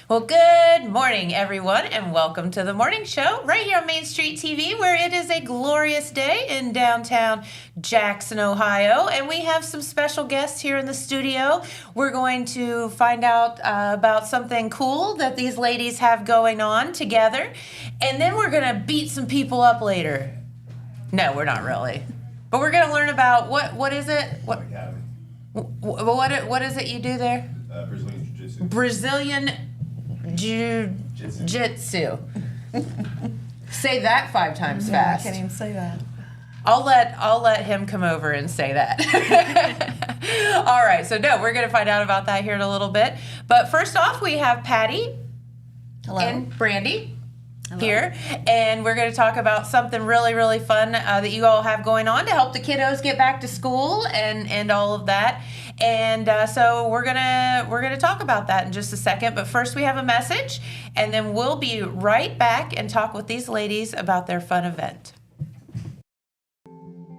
Well, good morning, everyone, and welcome to the morning show right here on Main Street TV, where it is a glorious day in downtown Jackson, Ohio, and we have some special guests here in the studio. We're going to find out about something cool that these ladies have going on together, and then we're going to beat some people up later. No, we're not really. But we're going to learn about what is it? What is it you do there? Brazilian Jiu-Jitsu. Brazilian Jiu-Jitsu. Say that 5 times fast. I can't even say that. I'll let him come over and say that. All right, so we're going to find out about that here in a little bit. But first off, we have Patty and Brandy here, and we're going to talk about something really, really fun that you all have going on to help the kiddos get back to school and all of that. And so we're gonna talk about that in just a second. But first, we have a message, and then we'll be right back and talk with these ladies about their fun event.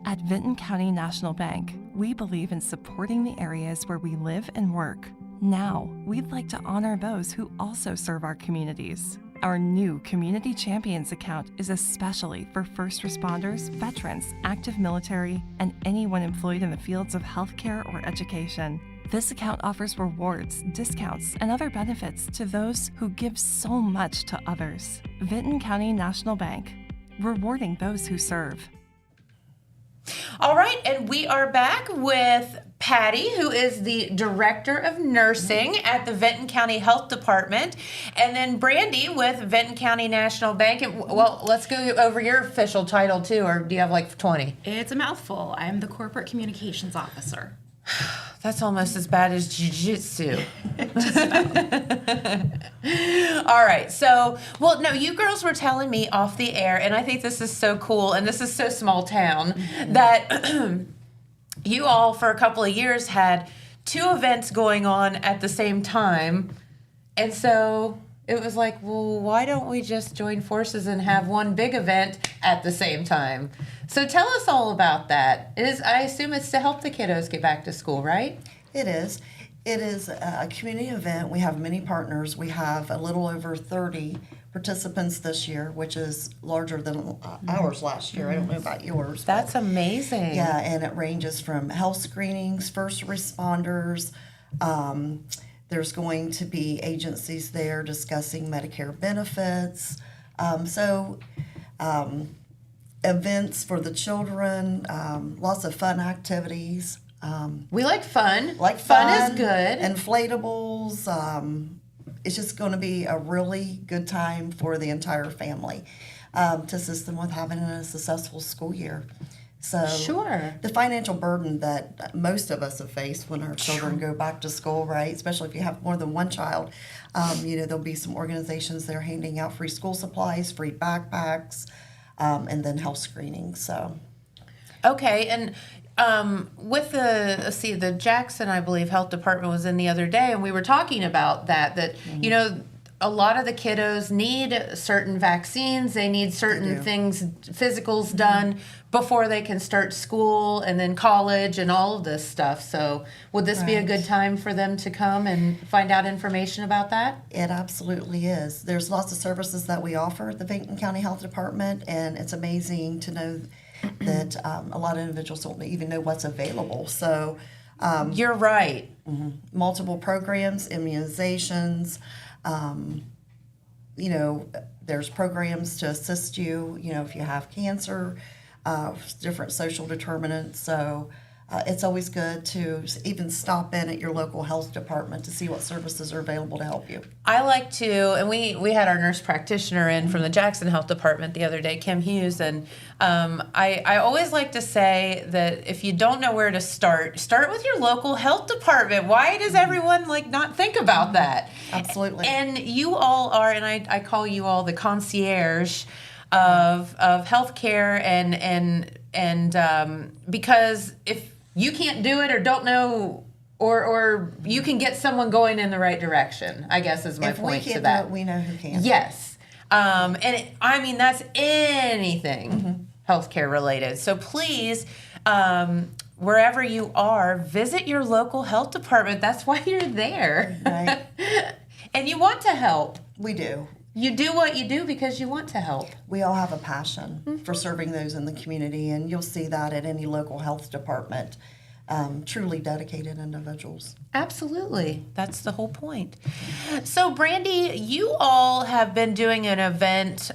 At Vinton County National Bank, we believe in supporting the areas where we live and work. Now, we'd like to honor those who also serve our communities. Our new Community Champions account is especially for first responders, veterans, active military, and anyone employed in the fields of healthcare or education. This account offers rewards, discounts, and other benefits to those who give so much to others. Vinton County National Bank, rewarding those who serve. All right, and we are back with Patty, who is the Director of Nursing at the Vinton County Health Department, and then Brandy with Vinton County National Bank. And, well, let's go over your official title, too, or do you have like 20? It's a mouthful. I'm the Corporate Communications Officer. That's almost as bad as jiu-jitsu. All right, so, well, no, you girls were telling me off the air, and I think this is so cool, and this is so small town, that you all, for a couple of years, had 2 events going on at the same time, and so it was like, well, why don't we just join forces and have one big event at the same time? So tell us all about that. I assume it's to help the kiddos get back to school, right? It is. It is a community event. We have many partners. We have a little over 30 participants this year, which is larger than ours last year. I don't know about yours. That's amazing. Yeah, and it ranges from health screenings, first responders. There's going to be agencies there discussing Medicare benefits. Events for the children, lots of fun activities. We like fun. Fun is good. Inflatables. It's just going to be a really good time for the entire family to assist them with having a successful school year. So Sure. The financial burden that most of us have faced when our children go back to school, right? Especially if you have more than one child, there'll be some organizations there handing out free school supplies, free backpacks, and then health screening. So, Okay, and with the Jackson, I believe, Health Department was in the other day, and we were talking about that, a lot of the kiddos need certain vaccines, they need certain things, physicals done before they can start school and then college and all of this stuff. So would this be a good time for them to come and find out information about that? it absolutely is. There's lots of services that we offer at the Vinton County Health Department, and it's amazing to know that a lot of individuals don't even know what's available. So You're right. multiple programs, immunizations, there's programs to assist you, if you have cancer, different social determinants. So it's always good to even stop in at your local health department to see what services are available to help you. I like to, and we had our nurse practitioner in from the Jackson Health Department the other day, Kim Hughes, and I always like to say that if you don't know where to start with your local health department. Why does everyone not think about that? Absolutely. And you all are, and I call you all the concierge of healthcare, and because if you can't do it or don't know, or you can get someone going in the right direction, I guess is my point to that. If we know who can. Yes. That's anything healthcare related. So please, wherever you are, visit your local health department. That's why you're there. Right. And you want to help. We do. You do what you do because you want to help. We all have a passion for serving those in the community, and you'll see that at any local health department. Truly dedicated individuals. Absolutely. That's the whole point. So, Brandy, you all have been doing an event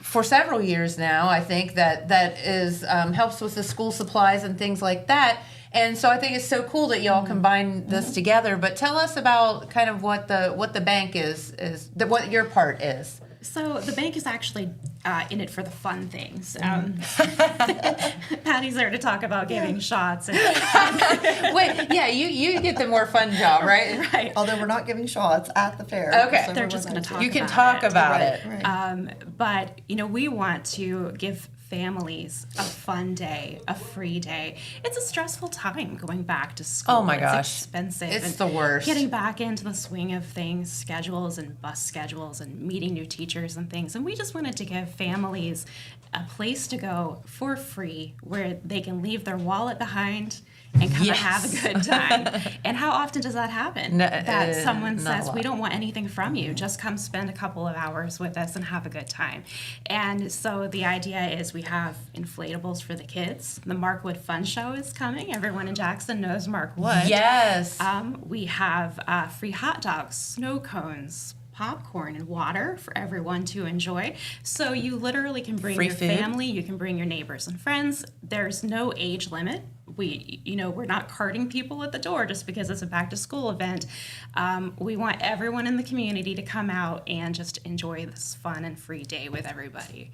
for several years now, I think, that is helps with the school supplies and things like that. And so I think it's so cool that y'all combine this together. But tell us about kind of what the bank what your part is. So the bank is actually in it for the fun things. Patty's there to talk about giving shots. And, Wait, yeah, you get the more fun job, right? right. Although we're not giving shots at the fair. Okay. so They're we're just going to talk. You can about talk it. about it. Right. But we want to give families a fun day, a free day. It's a stressful time going back to school. Oh my gosh. It's expensive. It's and the worst. Getting back into the swing of things, schedules and bus schedules and meeting new teachers and things. And we just wanted to give families a place to go for free where they can leave their wallet behind and come and have a good time. And how often does that happen? That someone not a says, lot. we don't want anything from you. Just come spend a couple of hours with us and have a good time. And so the idea is we have inflatables for the kids. The Markwood Fun Show is coming. Everyone in Jackson knows Markwood. Yes. We have free hot dogs, snow cones, popcorn and water for everyone to enjoy. So you literally can bring Free your food. family, you can bring your neighbors and friends. There's no age limit. We're not carting people at the door just because it's a back to school event. We want everyone in the community to come out and just enjoy this fun and free day with everybody.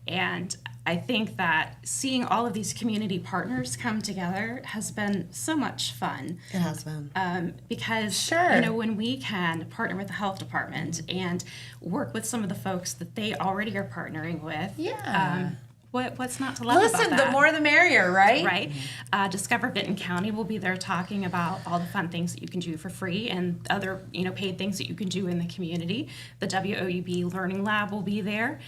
And I think that seeing all of these community partners come together has been so much fun. It has been. Because Sure. when we can partner with the health department and work with some of the folks that they already are partnering with, Yeah. what's not to love about Listen, that? the more the merrier, right? Right. Discover Benton County will be there talking about all the fun things that you can do for free and other paid things that you can do in the community. The WOUB Learning Lab will be there.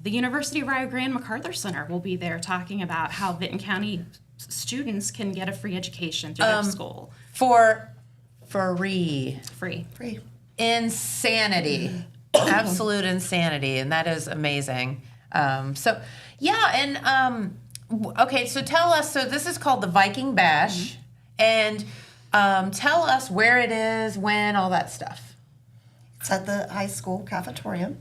The University of Rio Grande MacArthur Center will be there talking about how Benton County students can get a free education through their school. For free. Free. Free. Insanity. Absolute insanity. And that is amazing. So tell us, so this is called the Viking Bash, and tell us where it is, when, all that stuff. It's at the high school cafeteria.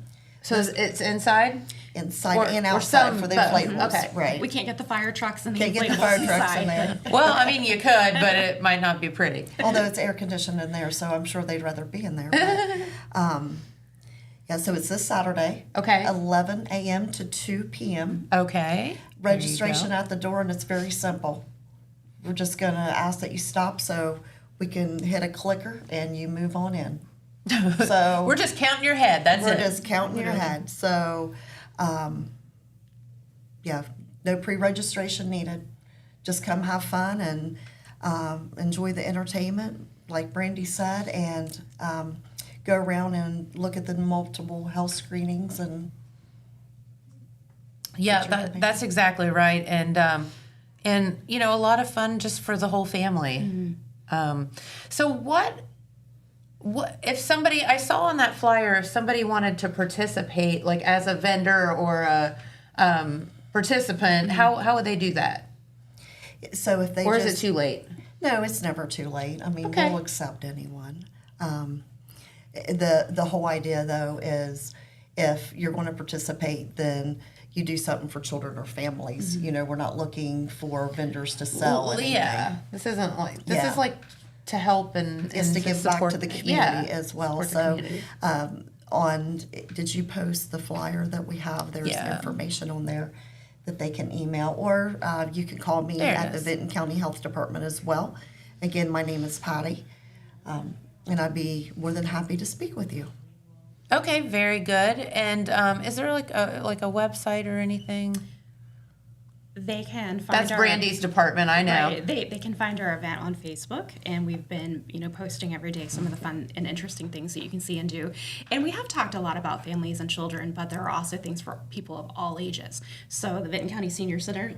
So it's inside? Inside Or- and or outside some for the both. inflatables. Okay. Right. We can't get the fire trucks and the Can't get the inflatables fire trucks in inside. there. Well, I mean, you could, but it might not be pretty. Although it's air conditioned in there, so I'm sure they'd rather be in there. But, so it's this Saturday. Okay. 11 a.m. to 2 p.m. Okay. Registration at the door, and it's very simple. We're just going to ask that you stop so we can hit a clicker and you move on in. So We're just counting your head. That's we're it. just counting your head. So, no pre-registration needed. Just come have fun and enjoy the entertainment, like Brandy said, and go around and look at the multiple health screenings and That's exactly right, and a lot of fun just for the whole family. So what if somebody, I saw on that flyer, if somebody wanted to participate, like as a vendor or a participant, how would they do that? so if they Or just, is it too late? No, it's never too late. I mean, Okay. we'll accept anyone. The whole idea, though, is if you're going to participate, then you do something for children or families. Mm-hmm. We're not looking for vendors to sell anything. Yeah, this isn't like this Yeah. is like to help and It's to give back support to the community yeah, as well. support the So, community. did you post the flyer that we have? There's Yeah. information on there that they can email, or you can call me There it at the is. Benton County Health Department as well. Again, my name is Patty, and I'd be more than happy to speak with you. Okay, very good. And is there like a website or anything? They can find That's our Brandy's department, I know. Right. They can find our event on Facebook, and we've been posting every day some of the fun and interesting things that you can see and do. And we have talked a lot about families and children, but there are also things for people of all ages. So the Benton County Senior Center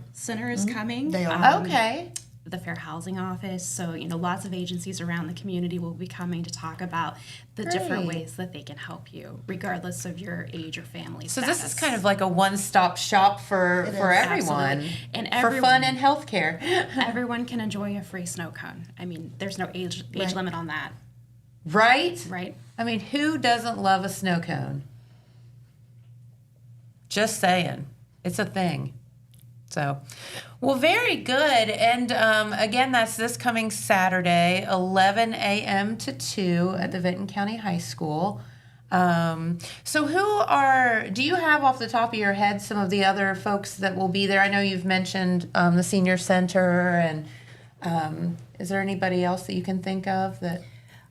is coming. They are. Okay. the Fair Housing Office. So, lots of agencies around the community will be coming to talk about the different Great. ways that they can help you, regardless of your age or family So status. this is kind of like a one-stop shop for It is. everyone, Absolutely. And for fun and healthcare. everyone can enjoy a free snow cone. I mean, there's no age Right. limit on that, Right? right? I mean, who doesn't love a snow cone? Just saying. It's a thing. So, well, very good. And again, that's this coming Saturday, 11 a.m. to 2 at the Vinton County High School. So do you have off the top of your head some of the other folks that will be there? I know you've mentioned the senior center, and is there anybody else that you can think of that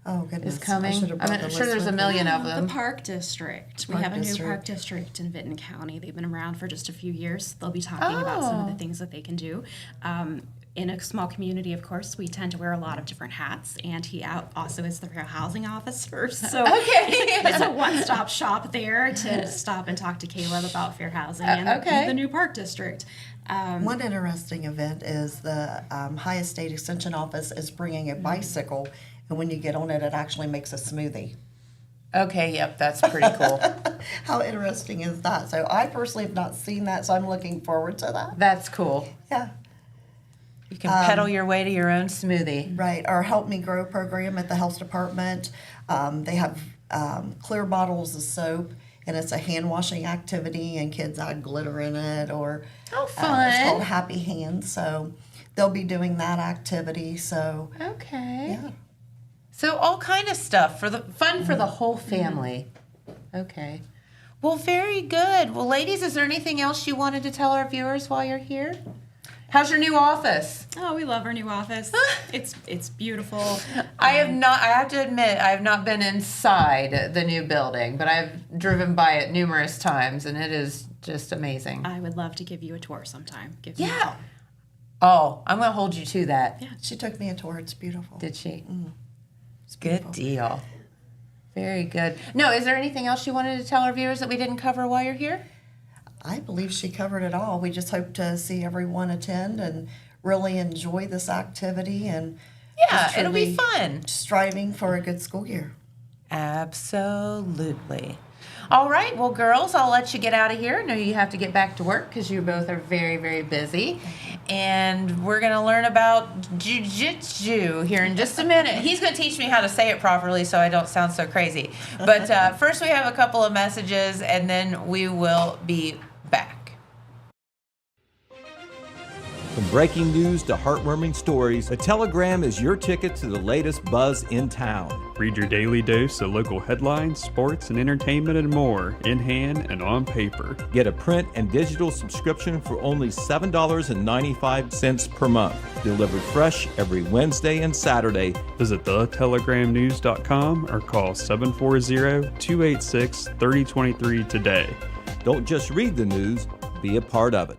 Oh, goodness. is coming? I should have brought I'm the sure list there's a with me. million of The them. Park District. We Park have a new District. Park District in Vinton County. They've been around for just a few years. They'll be talking about some of the things that they can do. In a small community, of course, we tend to wear a lot of different hats, and he also is the Fair Housing Officer. So it's a one-stop shop there to stop and talk to Caleb about fair housing and okay. the new Park District. One interesting event is the Highest State Extension Office is bringing a bicycle, and when you get on it, it actually makes a smoothie. Okay, yep, that's pretty cool. How interesting is that? So I personally have not seen that, so I'm looking forward to that. That's cool. Yeah. You can pedal your way to your own smoothie. Right. Our Help Me Grow program at the health department, they have clear bottles of soap, and it's a hand washing activity, and kids add glitter in it, or Oh, it's fun. called Happy Hands. So they'll be doing that activity. So Okay. yeah. So all kind of stuff for the fun for the whole family. Okay. Well, very good. Well, ladies, is there anything else you wanted to tell our viewers while you're here? How's your new office? Oh, we love our new office. It's beautiful. I have to admit, I have not been inside the new building, but I've driven by it numerous times, and it is just amazing. I would love to give you a tour sometime. Give me a Yeah. call. Oh, I'm going to hold you to that. Yeah. She took me a tour. It's beautiful. Did she? It's Good beautiful. deal. Very good. No, is there anything else you wanted to tell our viewers that we didn't cover while you're here? I believe she covered it all. We just hope to see everyone attend and really enjoy this activity and Yeah, just it'll be truly fun. striving for a good school year. Absolutely. All right, well, girls, I'll let you get out of here. I know you have to get back to work because you both are very, very busy. And we're going to learn about jiu-jitsu here in just a minute. He's going to teach me how to say it properly so I don't sound so crazy. But first we have a couple of messages, and then we will be back. From breaking news to heartwarming stories, The Telegram is your ticket to the latest buzz in town. Read your daily dose of local headlines, sports, and entertainment and more in hand and on paper. Get a print and digital subscription for only $7.95 per month. Delivered fresh every Wednesday and Saturday. Visit thetelegramnews.com or call 740-286-3023 today. Don't just read the news, be a part of it.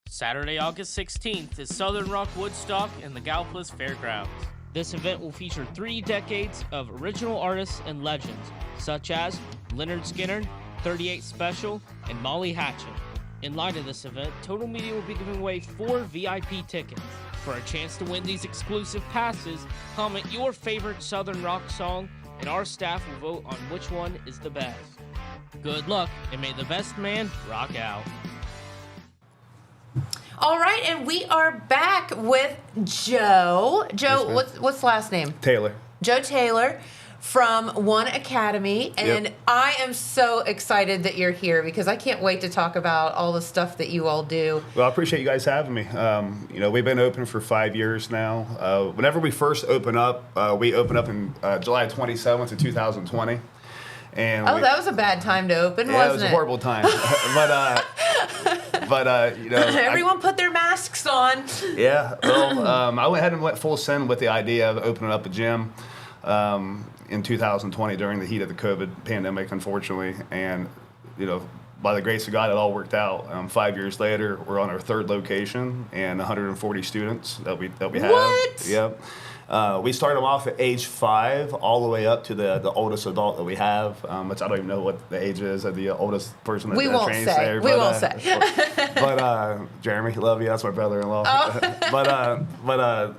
Saturday, August 16th is Southern Rock Woodstock in the Gallipolis Fairgrounds. This event will feature 3 decades of original artists and legends, such as Leonard Skinner, 38 Special, and Molly Hatchet. In light of this event, Total Media will be giving away 4 VIP tickets. For a chance to win these exclusive passes, comment your favorite Southern Rock song, and our staff will vote on which one is the best. Good luck, and may the best man rock out. All right, and we are back with Joe. Joe, what's the last name? Taylor. Joe Taylor from One Academy, and Yep. I am so excited that you're here because I can't wait to talk about all the stuff that you all do. Well, I appreciate you guys having me. We've been open for 5 years now. Whenever we first opened up, we opened up in July 27th of 2020. And That was a bad time to open, yeah, wasn't it was a it? horrible time. Everyone put their masks on. Yeah, well, I went ahead and went full send with the idea of opening up a gym in 2020 during the heat of the COVID pandemic, unfortunately. And, by the grace of God, it all worked out. 5 years later, we're on our 3rd location and 140 students that we have. What? Yep. We started them off at age 5 all the way up to the oldest adult that we have, which I don't even know what the age is of the oldest person that trains there. We won't say. But Jeremy, love you. That's my brother-in-law. Oh.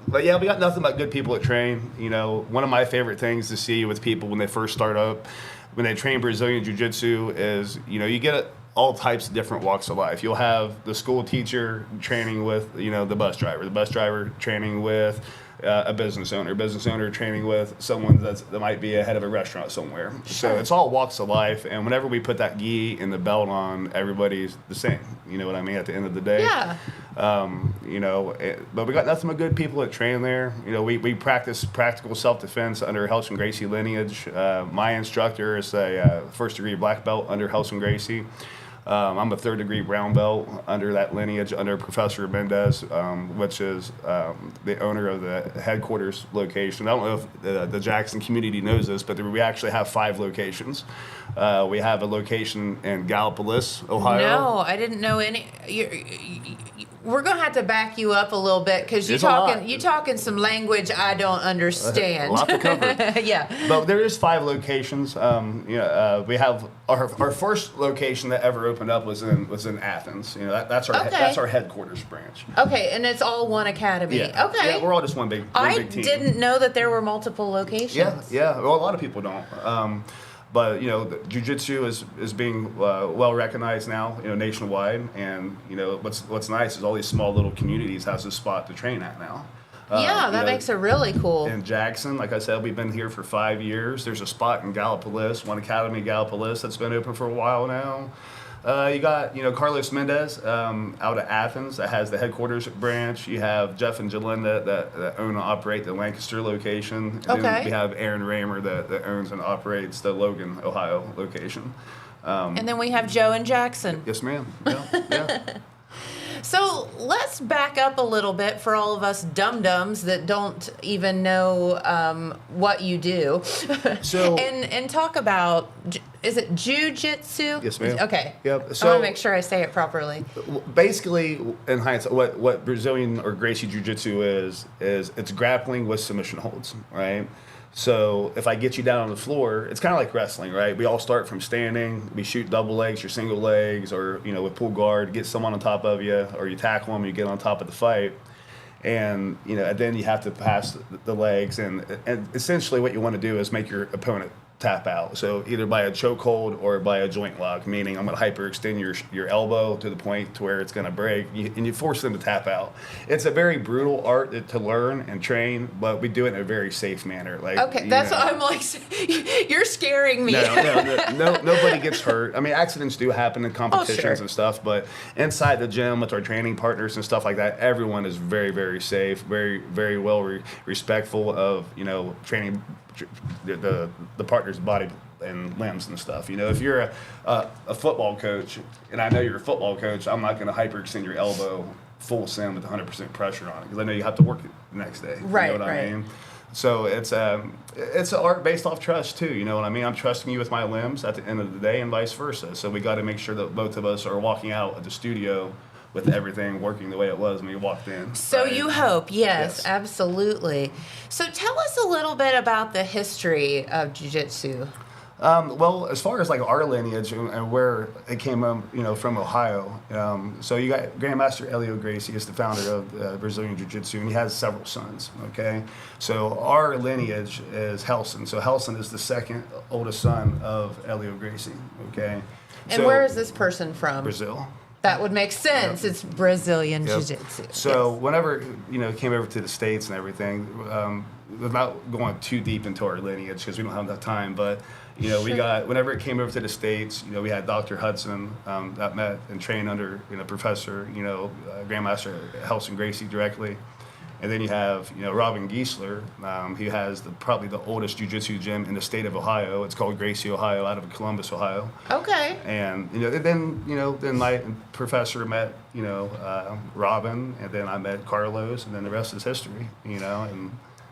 But yeah, we got nothing but good people at train. You know, one of my favorite things to see with people when they first start up, when they train Brazilian Jiu-Jitsu is, you know, you get all types of different walks of life. You'll have the school teacher training with, you know, the bus driver training with a business owner training with someone that might be a head of a restaurant somewhere. So it's all walks of life, and whenever we put that gi and the belt on, everybody's the same. You know what I mean? At the end of the day. Yeah. You know, but we got nothing but good people that train there. You know, we practice practical self-defense under Helson Gracie lineage. My instructor is a first-degree black belt under Helson Gracie. I'm a third-degree brown belt under that lineage, under Professor Mendez, which is the owner of the headquarters location. I don't know if the Jackson community knows this, but we actually have 5 locations. We have a location in Gallipolis, Ohio. No, I didn't know any. We're gonna have to back you up a little bit because you talking some language I don't understand. A lot to cover. Yeah. But there is 5 locations. We have our first location that ever opened up was in Athens. You know, that's our headquarters branch. Okay, and it's all one academy. Yeah. Okay. Yeah, we're all just one big team. I didn't know that there were multiple locations. Yeah. Well, a lot of people don't. But you know, jiu-jitsu is being well recognized now, you know, nationwide. And you know, what's nice is all these small little communities has a spot to train at now. That makes it really cool. In Jackson, like I said, we've been here for 5 years. There's a spot in Gallipolis, one academy, Gallipolis, that's been open for a while now. You got, you know, Carlos Mendez out of Athens that has the headquarters branch. You have Jeff and Jalinda that own and operate the Lancaster location. And then we have Aaron Raymer that owns and operates the Logan, Ohio location. And then we have Joe and Jackson. Yes, ma'am. Yeah. So let's back up a little bit for all of us dum-dums that don't even know what you do. So and talk about, is it jiu-jitsu? Yes, ma'am. Okay. Yep. So I want to make sure I say it properly. Basically, in hindsight, what Brazilian or Gracie Jiu-Jitsu is it's grappling with submission holds, right? So if I get you down on the floor, it's kind of like wrestling, right? We all start from standing. We shoot double legs, your single legs, or, you know, with pull guard, get someone on top of you, or you tackle them, you get on top of the fight. And, you know, and then you have to pass the legs. And essentially what you want to do is make your opponent tap out. So either by a chokehold or by a joint lock, meaning I'm going to hyperextend your elbow to the point to where it's going to break, and you force them to tap out. It's a very brutal art to learn and train, but we do it in a very safe manner. Like, okay, that's what I'm like. You're scaring me. No, nobody gets hurt. I mean, accidents do happen in competitions and stuff, but inside the gym with our training partners and stuff like that, everyone is very, very safe, very, very well respectful of, you know, training the partner's body and limbs and stuff. You know, if you're a football coach, and I know you're a football coach, I'm not going to hyperextend your elbow full send with 100% pressure on it because I know you have to work it the next day. Right, you know what I mean? So it's an art based off trust too. You know what I mean? I'm trusting you with my limbs at the end of the day, and vice versa. So we got to make sure that both of us are walking out of the studio with everything working the way it was when we walked in. So right? you hope, yes, absolutely. So tell us a little bit about the history of jiu-jitsu. Well, as far as like our lineage and where it came from Ohio. So you got Grandmaster Helio Gracie is the founder of Brazilian Jiu-Jitsu, and he has several sons. Okay, so our lineage is Helson. So Helson is the second oldest son of Helio Gracie. Okay, And so, where is this person from? Brazil. That would make sense. Yep. It's Brazilian Yep. Jiu-Jitsu. So whenever, you know, came over to the States and everything, without going too deep into our lineage because we don't have enough time, but, you know, we got, whenever it came over to the States, you know, we had Dr. Hudson that met and trained under, you know, Professor, you know, Grandmaster Helson Gracie directly. And then you have, you know, Robin Giesler. He has probably the oldest jiu-jitsu gym in the state of Ohio. It's called Gracie, Ohio, out of Columbus, Ohio. Okay. And then my professor met, you know, Robin, and then I met Carlos, and then the rest is history. You know, and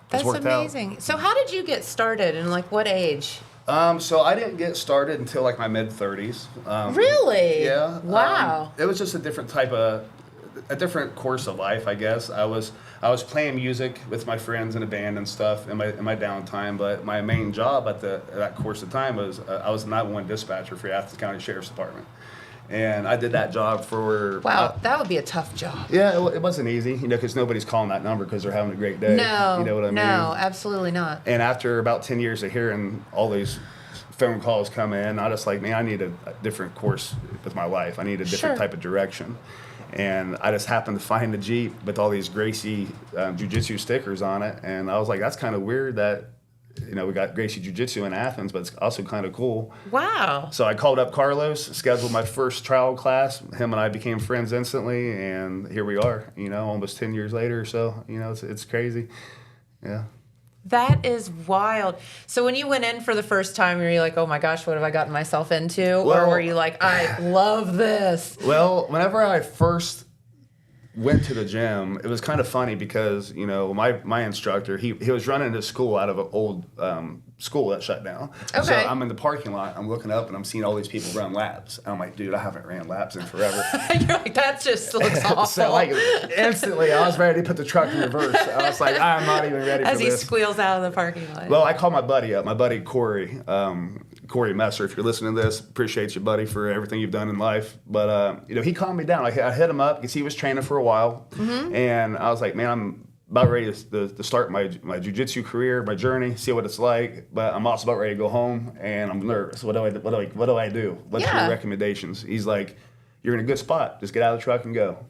that's worked amazing. out. So how did you get started, and like what age? So I didn't get started until like my mid-30s. Really? Yeah. Wow. It was just a different course of life, I guess. I was playing music with my friends in a band and stuff in my downtime, but my main job at that course of time was I was the 911 dispatcher for the Athens County Sheriff's Department. And I did that job for... Wow, that would be a tough job. Yeah, it wasn't easy, because nobody's calling that number because they're having a great day. No, you know what I mean? No, absolutely not. And after about 10 years of hearing all these phone calls come in, I just like, man, I need a different course with my life. I need a different type of direction. And I just happened to find the Jeep with all these Gracie Jiu-Jitsu stickers on it. And I was like, that's kind of weird that, we got Gracie Jiu-Jitsu in Athens, but it's also kind of cool. Wow. So I called up Carlos, scheduled my first trial class. Him and I became friends instantly, and here we are, almost 10 years later. So, it's crazy. Yeah. That is wild. So when you went in for the first time, were you like, oh my gosh, what have I gotten myself into? Or were you like, I love this? Well, whenever I first went to the gym, it was kind of funny because, my instructor, he was running his school out of an old school that shut down. Okay. So I'm in the parking lot, I'm looking up and I'm seeing all these people run laps. And I'm like, dude, I haven't ran laps in forever. You're like, that just looks awful. So like instantly I was ready to put the truck in reverse. I was like, I'm not even ready for this. As he squeals out of the parking lot. Well, I called my buddy up, my buddy Corey. Corey Messer, if you're listening to this, appreciate you, buddy, for everything you've done in life. But, he calmed me down. I hit him up because he was training for a while. Mm-hmm. And I was like, man, I'm about ready to start my jiu-jitsu career, my journey, see what it's like. But I'm also about ready to go home, and I'm nervous. What do I do? What's your recommendations? He's like, you're in a good spot. Just get out of the truck and go.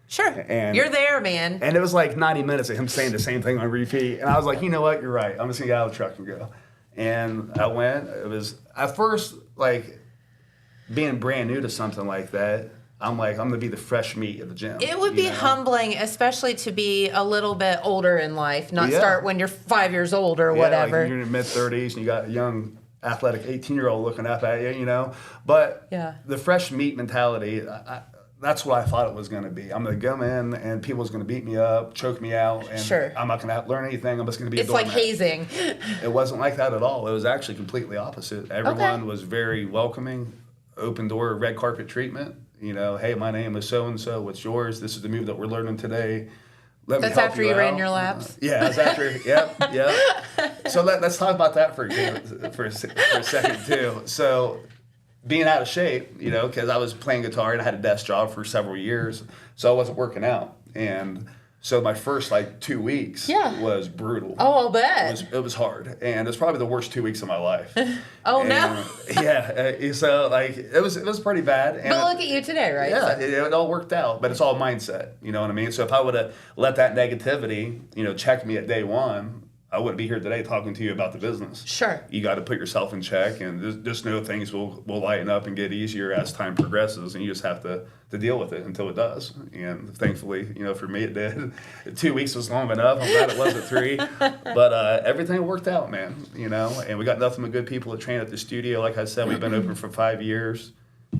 Sure. And you're there, man. And it was like 90 minutes of him saying the same thing on repeat. And I was like, you know what? You're right. I'm just going to get out of the truck and go. And I went. It was at first like being brand new to something like that. I'm like, I'm gonna be the fresh meat at the gym. It would be humbling, especially to be a little bit older in life, not start when you're 5 years old or whatever. Like you're in your mid 30s and you got a young, athletic 18-year-old looking up at you, But the fresh meat mentality, that's what I thought it was going to be. I'm going to come in and people's going to beat me up, choke me out, and I'm not going to learn anything. I'm just going to be a doormat. It's like hazing. It wasn't like that at all. It was actually completely opposite. Everyone was very welcoming, open door, red carpet treatment. Hey, my name is so-and-so. What's yours? This is the move that we're learning today. That's after you ran your laps? Yeah, that's after. Yep. So let's talk about that for a second, too. So being out of shape, because I was playing guitar and I had a desk job for several years, so I wasn't working out. And so my first 2 weeks was brutal. Oh, I'll bet. It was hard, and it's probably the worst 2 weeks of my life. Oh, and, no. Yeah, so it was pretty bad. And but look at you today, right? Yeah, it all worked out, but it's all mindset. You know what I mean? So if I would have let that negativity, check me at day one, I wouldn't be here today talking to you about the business. Sure. You got to put yourself in check, and just know things will lighten up and get easier as time progresses, and you just have to deal with it until it does. And thankfully, for me it did. 2 weeks was long enough. I'm glad it wasn't 3. But everything worked out, man, and we got nothing but good people that train at the studio. Like I said, we've been open for 5 years.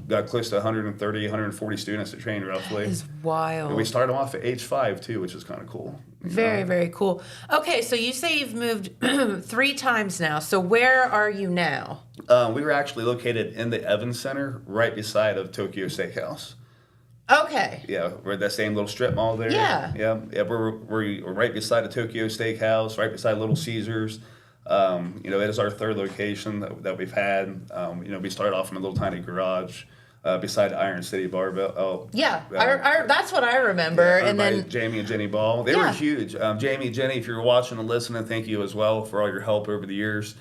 Got close to 130, 140 students that train roughly. That is wild. And we started off at age 5 too, which is kind of cool. Very, very cool. Okay, so you say you've moved 3 times now. So where are you now? We were actually located in the Evans Center, right beside of Tokyo Steakhouse. Okay. Yeah, we're at that same little strip mall there. Yeah. Yeah. We're right beside the Tokyo Steakhouse, right beside Little Caesars. It is our 3rd location that we've had. We started off in a little tiny garage beside Iron City Barbell. Oh, yeah, that's what I remember. Yeah, and then Jamie and Jenny Ball, they were huge. Jamie and Jenny, if you're watching and listening, thank you as well for all your help over the years.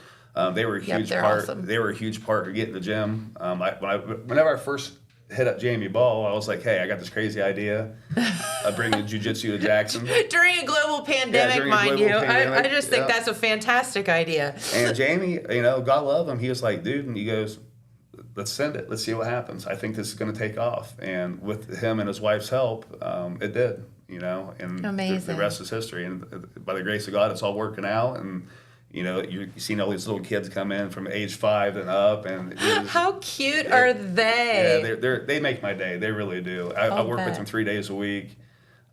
They were a huge part. Awesome. They were a huge part of getting the gym. Whenever I first hit up Jamie Ball, I was like, hey, I got this crazy idea of bringing jiu-jitsu to Jackson. During a global pandemic, mind you. I just think that's a fantastic idea. And Jamie, God love him, he was like, dude, and he goes, let's send it. Let's see what happens. I think this is going to take off. And with him and his wife's help, it did, and amazing. The rest is history. And by the grace of God, it's all working out. And you've seen all these little kids come in from age 5 and up, and how cute are they? Yeah, they make my day. They really do. I work with them 3 days a week.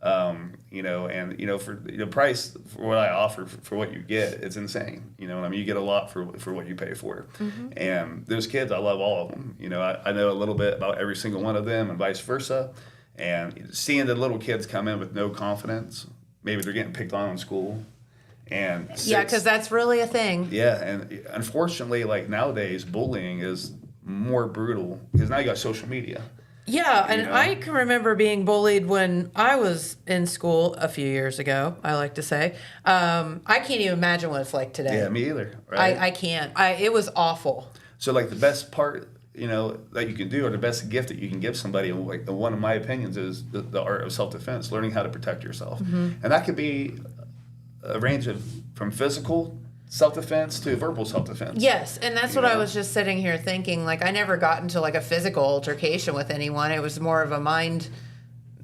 For the price for what I offer for what you get, it's insane. You get a lot for what you pay for. Mm-hmm. And those kids, I love all of them. I know a little bit about every single one of them, and vice versa. And seeing the little kids come in with no confidence, maybe they're getting picked on in school. And Yeah, because that's really a thing. Yeah, and unfortunately, like nowadays, bullying is more brutal because now you got social media. Yeah, and I can remember being bullied when I was in school a few years ago, I like to say. I can't even imagine what it's like today. Yeah, me either. Right? I can't. It was awful. So, like, the best part, that you can do, or the best gift that you can give somebody, like one of my opinions is the art of self-defense, learning how to protect yourself. Mm-hmm. And that could be a range of from physical self-defense to verbal self-defense. Yes, and that's what I was just sitting here thinking. Like, I never got into like a physical altercation with anyone. It was more of a mind.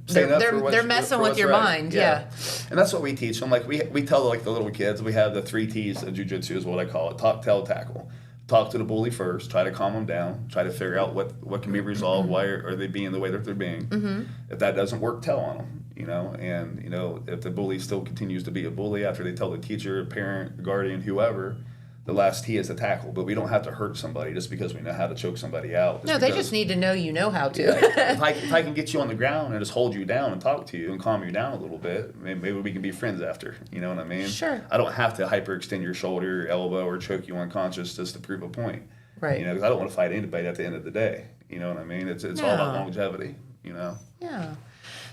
They're messing with your mind. Yeah. And that's what we teach them. Like we tell like the little kids, we have the 3 T's of jiu-jitsu is what I call it: talk, tell, tackle. Talk to the bully first. Try to calm them down. Try to figure out what can be resolved. Why are they being the way that they're being? Mm-hmm. If that doesn't work, tell on them. And if the bully still continues to be a bully after they tell the teacher, parent, guardian, whoever, the last T is to tackle. But we don't have to hurt somebody just because we know how to choke somebody out. No, they just need to know you know how to. Yeah, if I can get you on the ground and just hold you down and talk to you and calm you down a little bit, maybe we can be friends after. You know what I mean? Sure. I don't have to hyperextend your shoulder, elbow, or choke you unconscious just to prove a point. Right. Because I don't want to fight anybody at the end of the day. You know what I mean? It's all about longevity. Yeah.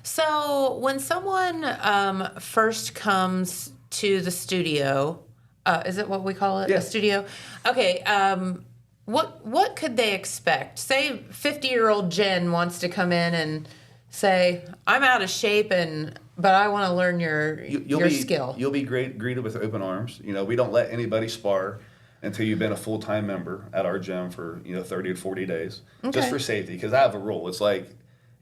So when someone first comes to the studio, is it what we call it? Yeah. A studio? Okay. What could they expect? Say 50-year-old Jen wants to come in and say, I'm out of shape but I want to learn your skill. You'll be greeted with open arms. We don't let anybody spar until you've been a full-time member at our gym for 30 to 40 days, just for safety. Because I have a rule. It's like,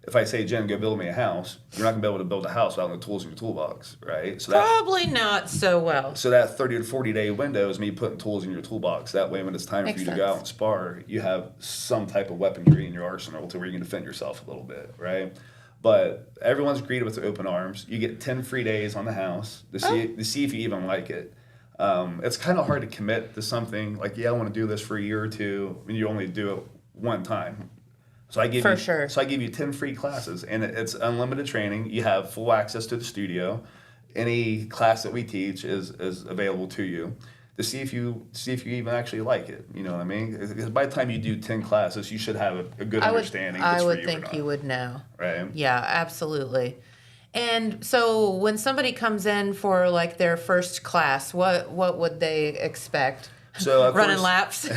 if I say, Jen, go build me a house, you're not going to be able to build a house without the tools in your toolbox, right? So Probably not so well. So that 30 to 40-day window is me putting tools in your toolbox. That way, when it's time for you to go out and spar, you have some type of weaponry in your arsenal to where you can defend yourself a little bit, right? But everyone's greeted with open arms. You get 10 free days on the house to see if you even like it. It's kind of hard to commit to something like, I want to do this for a year or two, when you only do it one time. So I give you 10 free classes, and it's unlimited training. You have full access to the studio. Any class that we teach is available to you to see if you even actually like it. You know what I mean? Because by the time you do 10 classes, you should have a good understanding. I would think you would know. Right? Yeah, absolutely. And so when somebody comes in for like their first class, what would they expect? So running laps.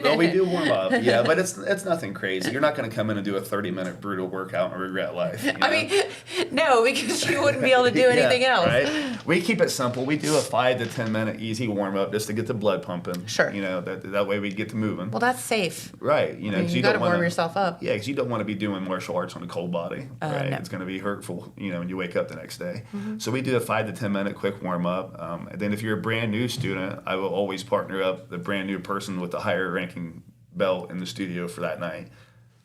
Well, we do warm up, but it's nothing crazy. You're not going to come in and do a 30-minute brutal workout and regret life. I mean, no, because you wouldn't be able to do anything else. Right? We keep it simple. We do a 5 to 10 minute easy warm up just to get the blood pumping. Sure. That way we get to moving. Well, that's safe. Right. You got to warm yourself up. Yeah, because you don't want to be doing martial arts on a cold body. Right. No. It's going to be hurtful. When you wake up the next day. Mm-hmm. So we do a 5 to 10 minute quick warm up. And then if you're a brand new student, I will always partner up the brand new person with the higher ranking belt in the studio for that night.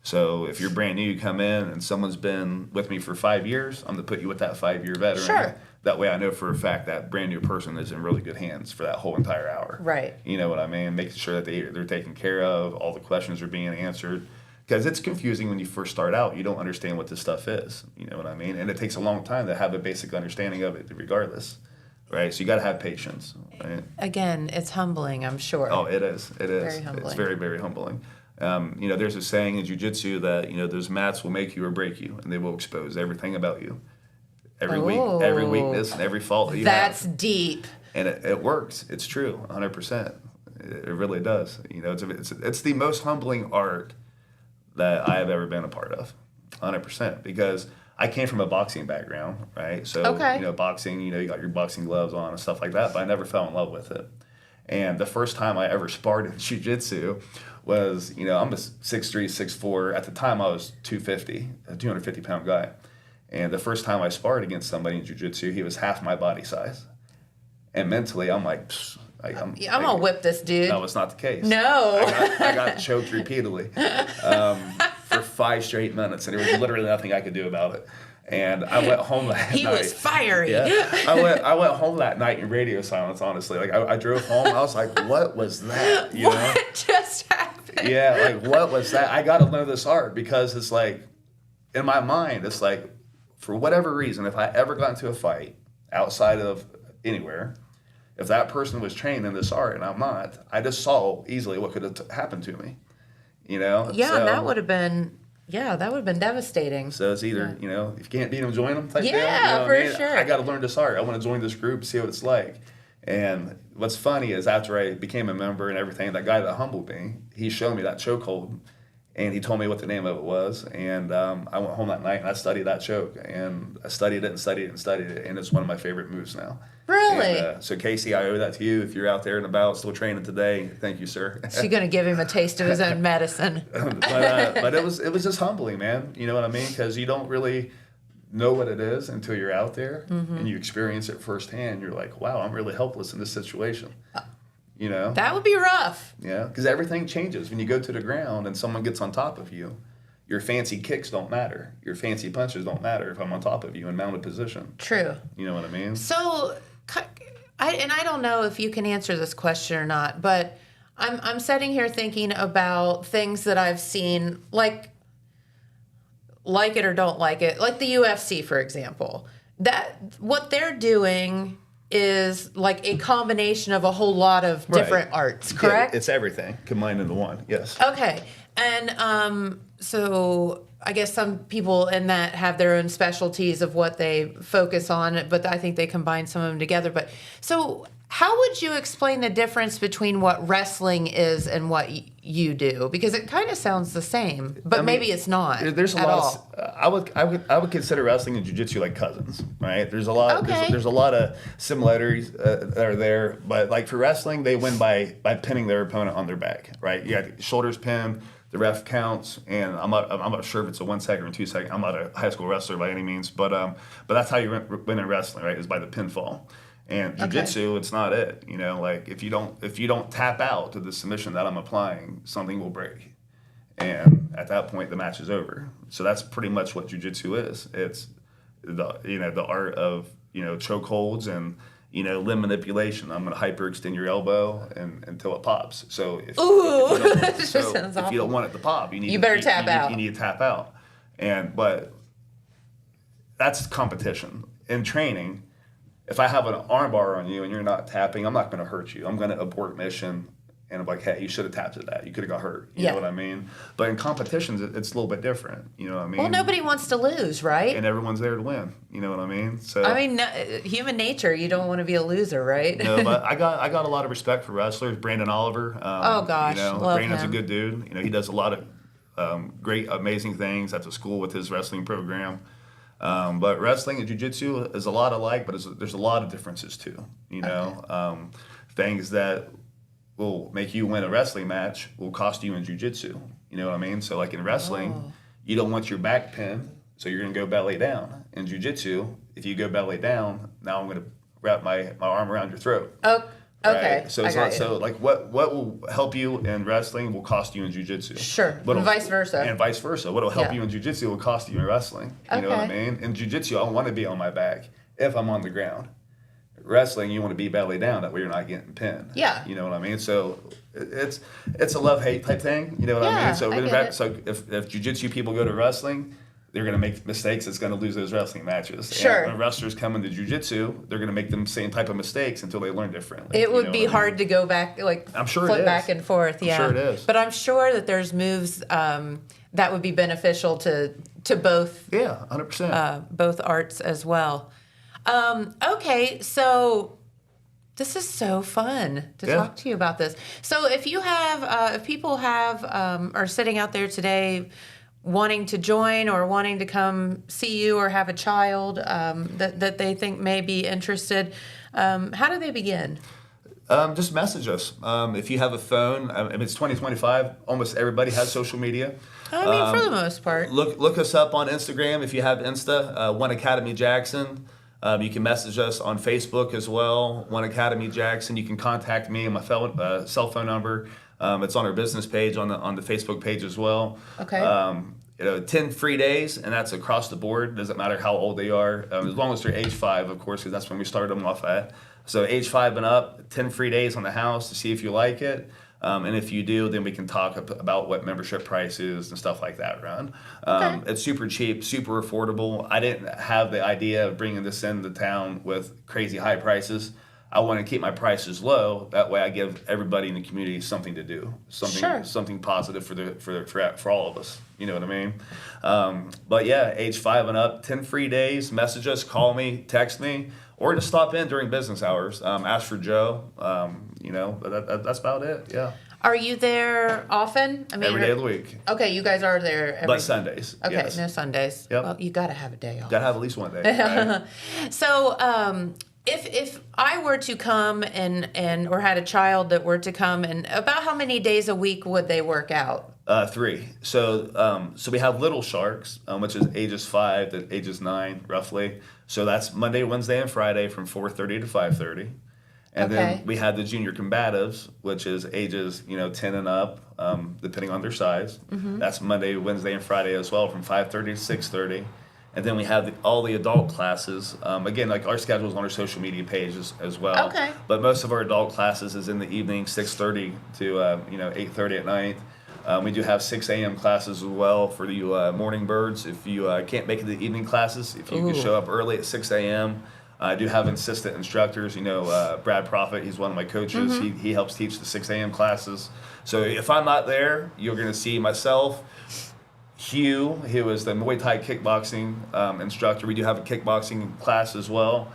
So if you're brand new, you come in and someone's been with me for 5 years, I'm going to put you with that 5-year veteran. Sure. That way I know for a fact that brand new person is in really good hands for that whole entire hour. Right. You know what I mean? Making sure that they're taken care of, all the questions are being answered. Because it's confusing when you first start out. You don't understand what this stuff is. You know what I mean? And it takes a long time to have a basic understanding of it regardless. Right, so you got to have patience. Right? Again, it's humbling, I'm sure. Oh, it is. It is. Very humbling. It's very, very humbling. There's a saying in jiu-jitsu that those mats will make you or break you, and they will expose everything about you, every weakness, and every fault that you have. That's deep. And it works. It's true, 100%. It really does. It's the most humbling art that I have ever been a part of, 100%, because I came from a boxing background, right? So, boxing, you got your boxing gloves on and stuff like that, but I never fell in love with it. And the first time I ever sparred in jiu-jitsu was, I'm a 6'3", 6'4". At the time, I was 250, a 250-pound guy. And the first time I sparred against somebody in jiu-jitsu, he was half my body size. And mentally, I'm like, I'm going to whip this dude. No, it's not the case. No. I got choked repeatedly. For 5 straight minutes, and there was literally nothing I could do about it. And I went home that night. He was fiery. Yeah. I went home that night in radio silence, honestly. Like, I drove home, I was like, what was that? What just happened? Yeah, like, what was that? I got to know this art because it's like, in my mind, it's like, for whatever reason, if I ever got into a fight outside of anywhere. If that person was trained in this art and I'm not, I just saw easily what could have happened to me. You know? Yeah, So, that would have been devastating. So it's either, you know, if you can't beat them, join them type deal. Yeah, You know what for I mean? sure. I got to learn this art. I want to join this group, see what it's like. And what's funny is after I became a member and everything, that guy that humbled me, he showed me that chokehold. And he told me what the name of it was. And I went home that night and I studied that choke. And I studied it and studied it and studied it. And it's one of my favorite moves now. Really? And, so Casey, I owe that to you. If you're out there and about still training today, thank you, sir. She's going to give him a taste of his own medicine. But it was just humbling, man. You know what I mean? Because you don't really know what it is until you're out there and you experience it firsthand. You're like, wow, I'm really helpless in this situation. You know? That would be rough. Yeah, because everything changes when you go to the ground and someone gets on top of you. Your fancy kicks don't matter. Your fancy punches don't matter if I'm on top of you in mounted position. True. You know what I mean? So, I don't know if you can answer this question or not, but I'm sitting here thinking about things that I've seen, like it or don't like it, like the UFC, for example. That what they're doing is like a combination of a whole lot of different arts, correct? Yeah, it's everything combined into one, yes. Okay. And so I guess some people in that have their own specialties of what they focus on, but I think they combine some of them together. But so how would you explain the difference between what wrestling is and what you do? Because it kind of sounds the same, but maybe it's not. There's a at lot. all. I would consider wrestling and jiu-jitsu like cousins, right? There's a lot. Okay. There's a lot of similarities that are there, but like for wrestling, they win by pinning their opponent on their back, right? You got shoulders pinned. The ref counts, and I'm not sure if it's a 1 second or 2 second. I'm not a high school wrestler by any means, but that's how you win in wrestling, right? Is by the pinfall. And jiu-jitsu, it's not it. You know, like if you don't tap out to the submission that I'm applying, something will break, and at that point the match is over. So that's pretty much what jiu-jitsu is. It's the art of choke holds and limb manipulation. I'm going to hyperextend your elbow until it pops. So if you don't want it to pop, you better tap out. You need to tap out. But that's competition. In training, if I have an arm bar on you and you're not tapping, I'm not going to hurt you. I'm going to abort mission. And I'm like, hey, you should have tapped at that. You could have got hurt. You know what I mean? But in competitions, it's a little bit different. You know what I mean? Well, nobody wants to lose, right? And everyone's there to win. You know what I mean? So I mean, human nature. You don't want to be a loser, right? No, but I got a lot of respect for wrestlers. Brandon Oliver. Oh gosh, love Brandon's him. a good dude. He does a lot of great, amazing things at the school with his wrestling program. But wrestling and jiu-jitsu is a lot alike, but there's a lot of differences too. Things that will make you win a wrestling match will cost you in jiu-jitsu. You know what I mean? So like in wrestling, you don't want your back pinned, so you're going to go belly down. In jiu-jitsu, if you go belly down, now I'm going to wrap my arm around your throat. Oh, okay. Right? So like what will help you in wrestling will cost you in jiu-jitsu. Sure. And vice versa. And vice versa. What will help you in jiu-jitsu will cost you in wrestling. You know what I mean? In jiu-jitsu, I want to be on my back if I'm on the ground. Wrestling, you want to be belly down. That way you're not getting pinned. Yeah. You know what I mean? So it's a love-hate type thing. You know what I mean? So if jiu-jitsu people go to wrestling, they're going to make mistakes. It's going to lose those wrestling matches. Sure. And when wrestlers come into jiu-jitsu, they're going to make them same type of mistakes until they learn differently. It would be hard to go back, I'm sure flip it is. back and forth. Yeah. I'm sure it is. But I'm sure that there's moves that would be beneficial to both. Yeah, 100%. Both arts as well. Okay, so this is so fun to talk to you about this. So if people are sitting out there today wanting to join or wanting to come see you or have a child that they think may be interested, how do they begin? Just message us. If you have a phone, it's 2025. Almost everybody has social media. I mean, for the most part. Look us up on Instagram if you have Insta, One Academy Jackson. You can message us on Facebook as well, One Academy Jackson. You can contact me on my cell phone number. It's on our business page on the Facebook page as well. Okay. 10 free days, and that's across the board. Doesn't matter how old they are, as long as they're age 5, of course, because that's when we started them off at. So age 5 and up, 10 free days on the house to see if you like it. And if you do, then we can talk about what membership price is and stuff like that, Ron. It's super cheap, super affordable. I didn't have the idea of bringing this into town with crazy high prices. I want to keep my prices low. That way, I give everybody in the community something to do, something positive for all of us. You know what I mean? But yeah, age 5 and up, 10 free days. Message us, call me, text me, or just stop in during business hours. Ask for Joe. That's about it. Yeah. Are you there often? I mean, every day of the week. Okay, you guys are there every But Sundays. Okay, yes. no Sundays. Yep. Well, you got to have a day off. Gotta have at least one day. Right? So, if I were to come and or had a child that were to come, and about how many days a week would they work out? 3. So we have Little Sharks, which is ages 5 to ages 9, roughly. So that's Monday, Wednesday, and Friday from 4:30 to 5:30. And then we have the Junior Combatives, which is ages 10 and up, depending on their size. That's Monday, Wednesday, and Friday as well from 5:30 to 6:30. And then we have all the adult classes. Again, like our schedule's on our social media pages as well. Okay. But most of our adult classes is in the evening, 6:30 to 8:30 at night. We do have 6 a.m. classes as well for you morning birds. If you can't make it to the evening classes, if you can show up early at 6 a.m. I do have assistant instructors. Brad Prophet, he's one of my coaches. He helps teach the 6 a.m. classes. So if I'm not there, you're going to see myself, Hugh, who is the Muay Thai kickboxing instructor. We do have a kickboxing class as well.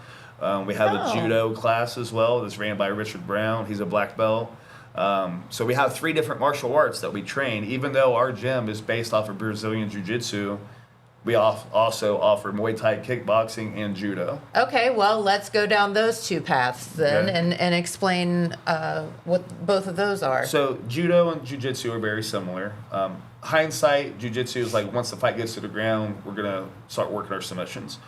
We have a judo class as well that's ran by Richard Brown. He's a black belt. So we have 3 different martial arts that we train. Even though our gym is based off of Brazilian Jiu-Jitsu, we also offer Muay Thai kickboxing and judo. Okay, well, let's go down those 2 paths then and explain what both of those are. So judo and jiu-jitsu are very similar. Hindsight, jiu-jitsu is like once the fight gets to the ground, we're going to start working our submissions.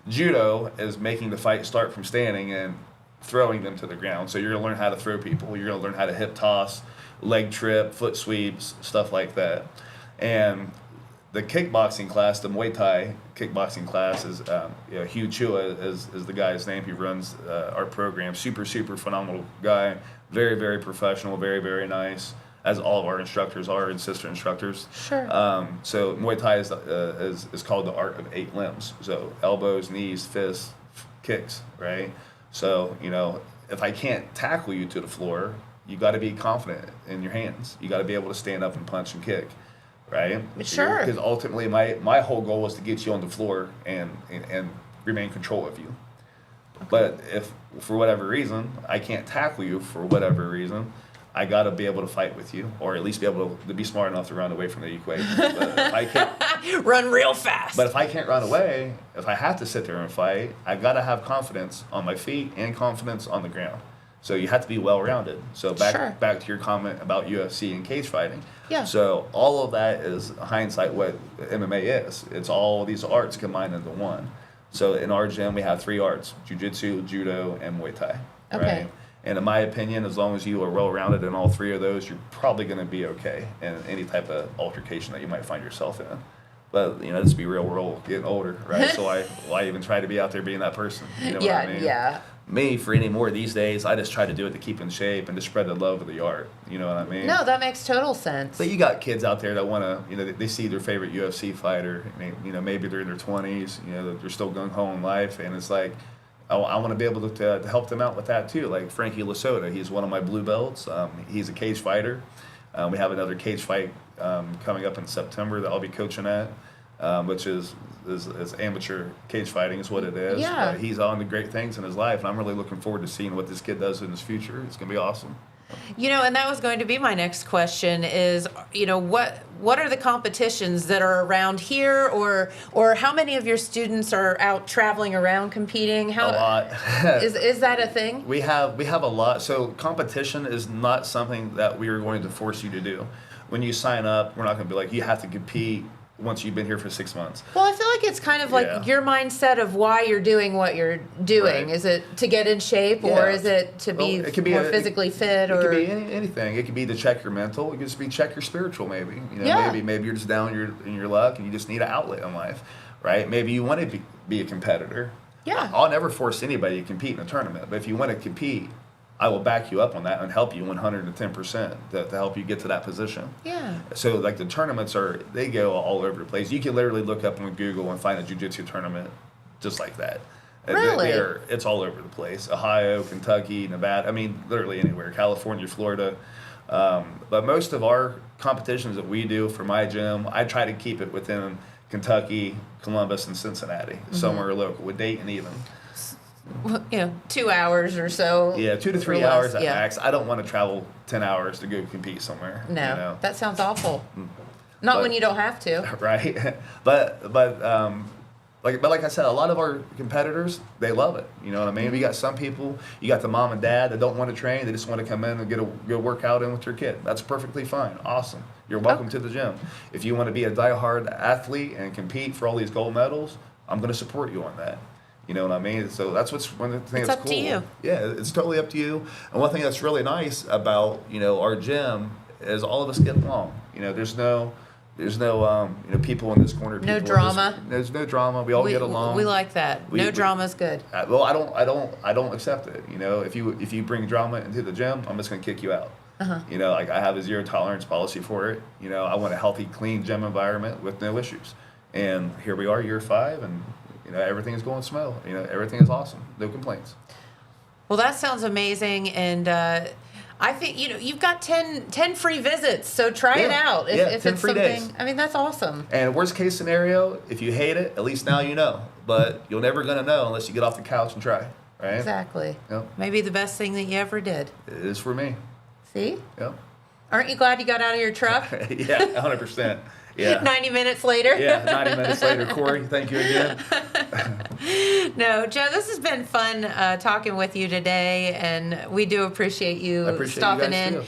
Judo is making the fight start from standing and throwing them to the ground. So you're going to learn how to throw people. You're going to learn how to hip toss, leg trip, foot sweeps, stuff like that. And the kickboxing class, the Muay Thai kickboxing class, is Hugh Chua is the guy's name. He runs our program. Super, super phenomenal guy. Very, very professional. Very, very nice, as all of our instructors are and sister instructors. Sure. So Muay Thai is called the art of 8 limbs. So elbows, knees, fists, kicks, right? So, if I can't tackle you to the floor, you got to be confident in your hands. You got to be able to stand up and punch and kick. Right? Sure. Because ultimately, my whole goal was to get you on the floor and remain in control of you. Okay. But if, for whatever reason, I can't tackle you for whatever reason, I got to be able to fight with you, or at least be able to be smart enough to run away from the equation. But if I can't, run real fast. But if I can't run away, if I have to sit there and fight, I got to have confidence on my feet and confidence on the ground. So you have to be well-rounded. So back to your comment about UFC and cage fighting. Yeah. So all of that is hindsight what MMA is. It's all these arts combined into one. So in our gym, we have 3 arts: jiu-jitsu, judo, and Muay Thai. Okay. Right? And in my opinion, as long as you are well-rounded in all 3 of those, you're probably going to be okay in any type of altercation that you might find yourself in. But, let's be real, we're all getting older, right? So why even try to be out there being that person? You know what I mean? Yeah. Me, for any more these days, I just try to do it to keep in shape and to spread the love of the art. You know what I mean? No, that makes total sense. But you got kids out there that want to, they see their favorite UFC fighter, and maybe they're in their 20s, they're still gung-ho in life, and it's like, I want to be able to help them out with that too. Like Frankie Lasota, he's one of my blue belts. He's a cage fighter. We have another cage fight coming up in September that I'll be coaching at. Which is amateur cage fighting is what it is. Yeah. He's on to great things in his life, and I'm really looking forward to seeing what this kid does in his future. It's going to be awesome. And that was going to be my next question is, what are the competitions that are around here, or how many of your students are out traveling around competing? A lot. is that a thing? We have a lot. So competition is not something that we are going to force you to do. When you sign up, we're not going to be like, you have to compete once you've been here for 6 months. Well, I feel like it's kind of like your mindset of why you're doing what you're doing. Right. Is it to get in shape, or is it to be more physically fit? It could be anything. It could be to check your mental. It could just be check your spiritual, maybe. Maybe you're just down in your luck and you just need an outlet in life, right? Maybe you want to be a competitor. Yeah. I'll never force anybody to compete in a tournament, but if you want to compete, I will back you up on that and help you 110% to help you get to that position. Yeah. So like the tournaments they go all over the place. You can literally look up on Google and find a jiu-jitsu tournament just like that. Really? It's all over the place. Ohio, Kentucky, Nevada. I mean, literally anywhere. California, Florida. But most of our competitions that we do for my gym, I try to keep it within Kentucky, Columbus, and Cincinnati, somewhere local, with Dayton even. 2 hours or so. Yeah, 2 to 3 or less, hours at yeah. max. I don't want to travel 10 hours to go compete somewhere. No, that sounds awful. Not when you don't have to. Right, but like I said, a lot of our competitors, they love it. You know what I mean? We got some people, you got the mom and dad that don't want to train, they just want to come in and get a good workout in with your kid. That's perfectly fine. Awesome. You're welcome to the gym. If you want to be a diehard athlete and compete for all these gold medals, I'm going to support you on that. You know what I mean? So that's one of the things that's cool. It's up to you. Yeah, it's totally up to you. And one thing that's really nice about, our gym is all of us get along. There's no people in this corner. No drama. There's no drama. We all get along. We like that. No drama's good. Well, I don't accept it. If you bring drama into the gym, I'm just gonna kick you out. Like I have a zero tolerance policy for it. I want a healthy, clean gym environment with no issues. And here we are, year 5, and everything is going smooth. Everything is awesome. No complaints. Well, that sounds amazing, and I think you've got 10 free visits, so try it out. If 10 it's free something, days. I mean, that's awesome. And worst case scenario, if you hate it, at least now you know. But you're never gonna know unless you get off the couch and try. Right? Exactly. Yep. Maybe the best thing that you ever did. It is for me. See? Yep. Aren't you glad you got out of your truck? Yeah, 100%. Yeah. 90 minutes later. Yeah, 90 minutes later. Corey, thank you again. No, Joe, this has been fun talking with you today, and we do appreciate you stopping in.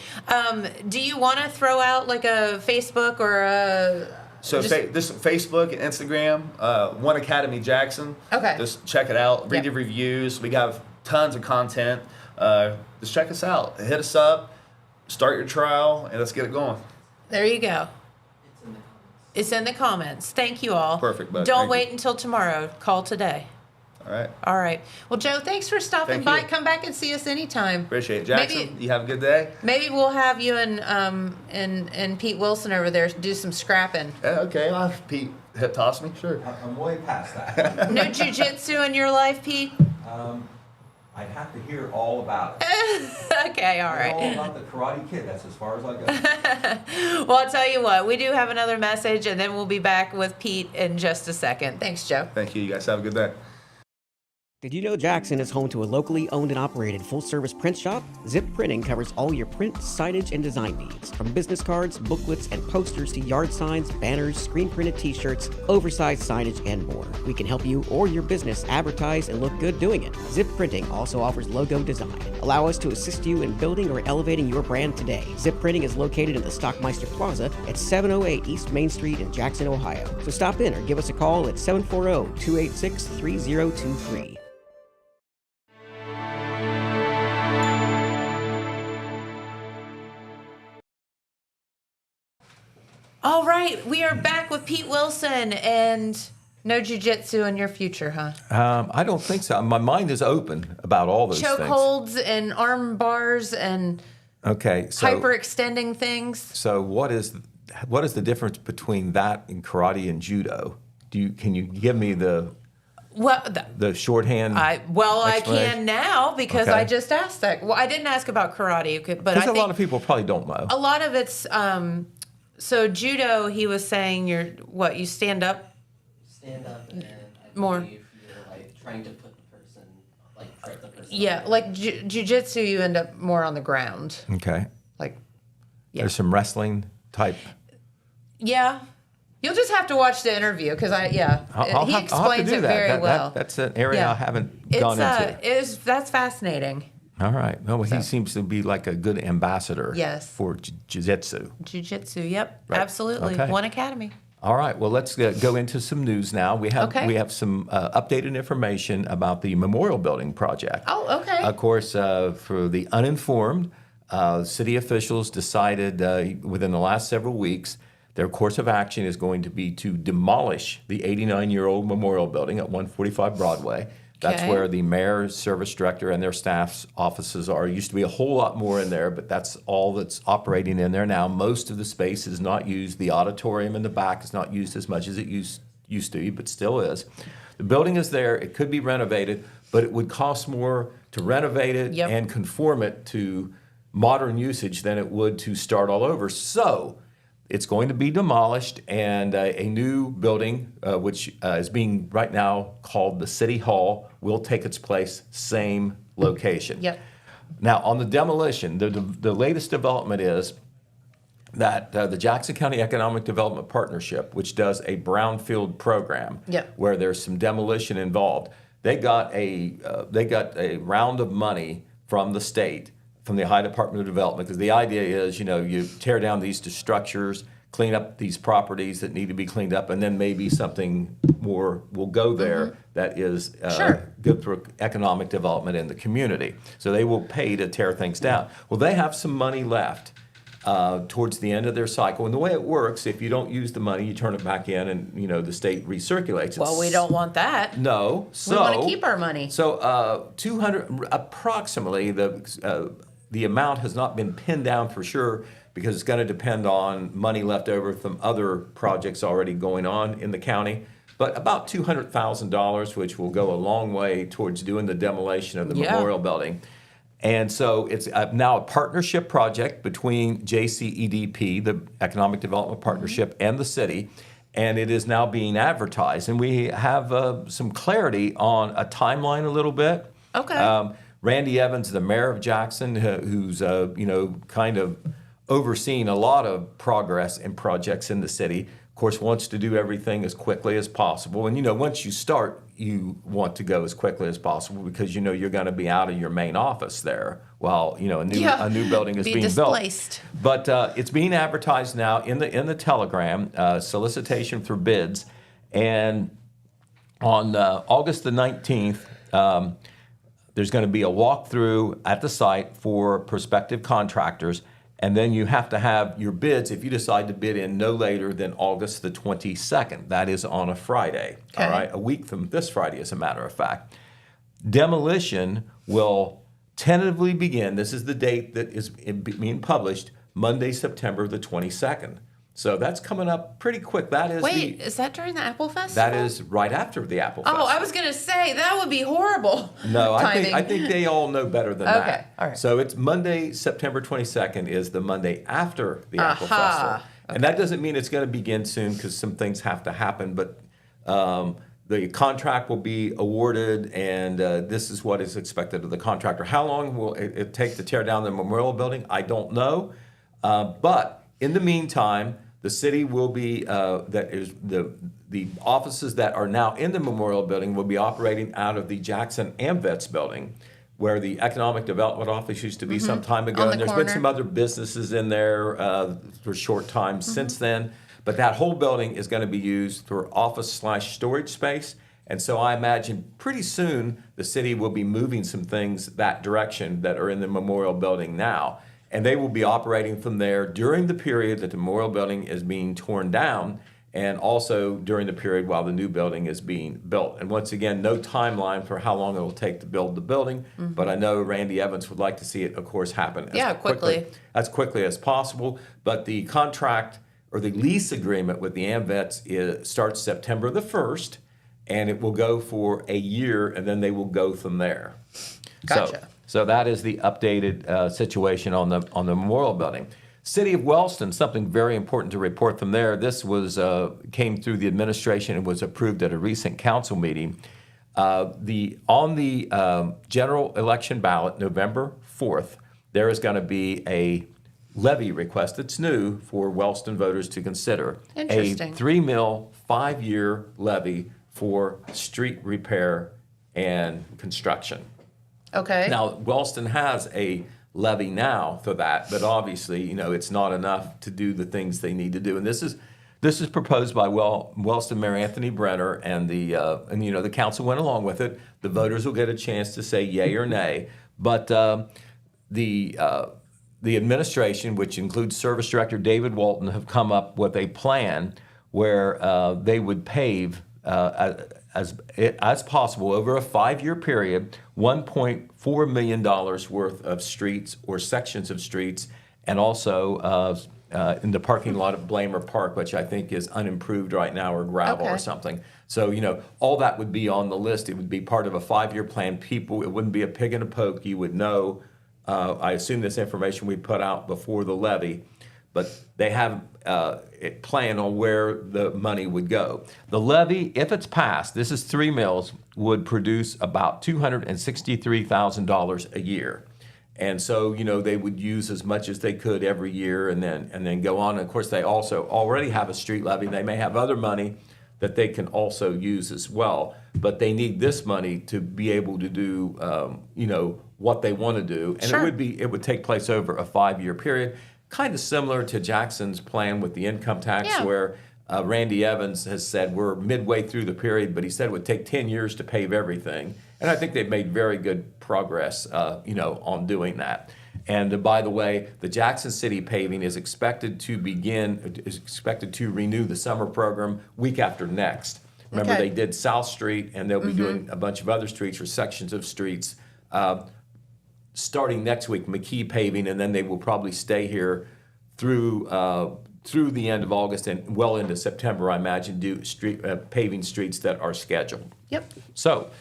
Do you want to throw out like a Facebook or a... So this Facebook and Instagram, One Academy Jackson. Okay. Just check it out. Read the reviews. We got tons of content. Just check us out. Hit us up. Start your trial, and let's get it going. There you go. It's in the comments. Thank you all. Perfect, bud. Don't wait until tomorrow. Call today. All right. All right. Well, Joe, thanks for stopping by. Come back and see us anytime. Appreciate it. Jackson, you have a good day. Maybe we'll have you and Pete Wilson over there do some scrapping. Okay. I'll have Pete hip toss me. Sure. I'm way past that. No jiu-jitsu in your life, Pete? I'd have to hear all about it. Okay, all right. All about the Karate Kid. That's as far as I go. Well, I'll tell you what. We do have another message, and then we'll be back with Pete in just a second. Thanks, Joe. Thank you. You guys have a good day. Did you know Jackson is home to a locally owned and operated full-service print shop? Zip Printing covers all your print, signage, and design needs. From business cards, booklets, and posters to yard signs, banners, screen-printed t-shirts, oversized signage, and more. We can help you or your business advertise and look good doing it. Zip Printing also offers logo design. Allow us to assist you in building or elevating your brand today. Zip Printing is located in the Stockmeister Plaza at 708 East Main Street in Jackson, Ohio. So stop in or give us a call at 740-286-3023. All right, we are back with Pete Wilson, and no jiu-jitsu in your future, huh? I don't think so. My mind is open about all those things. Chokeholds and arm bars and hyperextending things. So what is the difference between that and karate and judo? Can you give me the shorthand? I can now because I just asked that. Well, I didn't ask about karate, but because a lot of people probably don't know. A lot of it's so judo. He was saying you stand up. Stand up and more. You're like trying to put the person prep the person. Yeah, like jiu-jitsu, you end up more on the ground. Okay. Like, there's some wrestling type. Yeah. You'll just have to watch the interview because he explains it very well. That's an area I haven't gone into. That's fascinating. All right. Well, he seems to be like a good ambassador for jiu-jitsu. Jiu-jitsu, yep. Right. Absolutely. Okay. One Academy. All right. Well, let's go into some news now. We have some updated information about the Memorial Building project. Oh, okay. Of course, for the uninformed, city officials decided within the last several weeks their course of action is going to be to demolish the 89-year-old Memorial Building at 145 Broadway. That's Okay. where the mayor, service director, and their staff's offices are. Used to be a whole lot more in there, but that's all that's operating in there now. Most of the space is not used. The auditorium in the back is not used as much as it used to be, but still is. The building is there. It could be renovated, but it would cost more to renovate it Yep. and conform it to modern usage than it would to start all over. So it's going to be demolished, and a new building, which is being right now called the City Hall, will take its place, same location. Yep. Now, on the demolition, the latest development is that the Jackson County Economic Development Partnership, which does a brownfield program, Yep. where there's some demolition involved, they got a round of money from the state, from the Ohio Department of Development, because the idea is, you tear down these structures, clean up these properties that need to be cleaned up, and then maybe something more will go there that is Sure. good for economic development in the community. So they will pay to tear things down. Well, they have some money left towards the end of their cycle. And the way it works, if you don't use the money, you turn it back in, and the state recirculates it. Well, we don't want that. No. We want to keep our money. So 200, approximately, the amount has not been pinned down for sure, because it's going to depend on money left over from other projects already going on in the county. But about $200,000, which will go a long way towards doing the demolition of the Yeah. memorial building. And so it's now a partnership project between JCEDP, the Economic Development Partnership, and the city. And it is now being advertised. And we have some clarity on a timeline a little bit. Okay. Randy Evans, the mayor of Jackson, who's kind of overseeing a lot of progress and projects in the city, of course, wants to do everything as quickly as possible. And once you start, you want to go as quickly as possible, because you're going to be out of your main office there while a new building is Be being displaced. built. But it's being advertised now in the Telegram, solicitation for bids, and on August the 19th. There's going to be a walkthrough at the site for prospective contractors, and then you have to have your bids, if you decide to bid in, no later than August the 22nd. That is on a Friday, Okay. all right? A week from this Friday, as a matter of fact. Demolition will tentatively begin, this is the date that is being published, Monday, September the 22nd. So that's coming up pretty quick. That is Wait, is that during the Apple Festival? that is right after the Apple Oh, Festival. I was going to say, that would be horrible. No, timing. I think they all know better than that. Okay, all right. So it's Monday, September 22nd is the Monday after the Apple Aha, Festival. And that doesn't mean it's going to begin soon, because some things have to happen, but the contract will be awarded, and this is what is expected of the contractor. How long will it take to tear down the memorial building? I don't know. But in the meantime, the city will be, the offices that are now in the memorial building will be operating out of the Jackson AmVets building, where the Economic Development Office used to be some time ago. On the And there's corner. been some other businesses in there for a short time since then. But that whole building is going to be used for office/storage space. And so I imagine pretty soon the city will be moving some things that direction that are in the memorial building now. And they will be operating from there during the period that the memorial building is being torn down, and also during the period while the new building is being built. And once again, no timeline for how long it will take to build the building, but I know Randy Evans would like to see it, of course, happen quickly. as quickly as possible. But the contract or the lease agreement with the AmVets starts September the 1st, and it will go for a year, and then they will go from there. Gotcha. So that is the updated situation on the memorial building. City of Wellston, something very important to report from there. This was came through the administration and was approved at a recent council meeting. On the general election ballot, November 4th, there is going to be a levy request that's new for Wellston voters to consider. Interesting. A $3 million, 5-year levy for street repair and construction. Okay. Now, Wellston has a levy now for that, but obviously, it's not enough to do the things they need to do. And this is proposed by Wellston Mayor Anthony Brenner, and the council went along with it. The voters will get a chance to say yay or nay, but the administration, which includes Service Director David Walton, have come up with a plan where they would pave as possible over a 5-year period, $1.4 million worth of streets or sections of streets, and also in the parking lot of Blamer Park, which I think is unimproved right now, or gravel or something. So, all that would be on the list. It would be part of a 5-year plan. People, it wouldn't be a pig in a poke. You would know. I assume this information we put out before the levy, but they have it planned on where the money would go. The levy, if it's passed, this is 3 mills, would produce about $263,000 a year. And so, they would use as much as they could every year and then go on. And of course, they also already have a street levy. They may have other money that they can also use as well. But they need this money to be able to do, what they want to do. And it would take place over a 5-year period, kind of similar to Jackson's plan with the income tax, where Randy Evans has said we're midway through the period, but he said it would take 10 years to pave everything. And I think they've made very good progress, on doing that. And by the way, the Jackson City paving is expected to renew the summer program week after next. Remember, they did South Street, and they'll be doing a bunch of other streets or sections of streets starting next week, McKee paving, and then they will probably stay here through the end of August and well into September, I imagine, do paving streets that are scheduled. Yep. So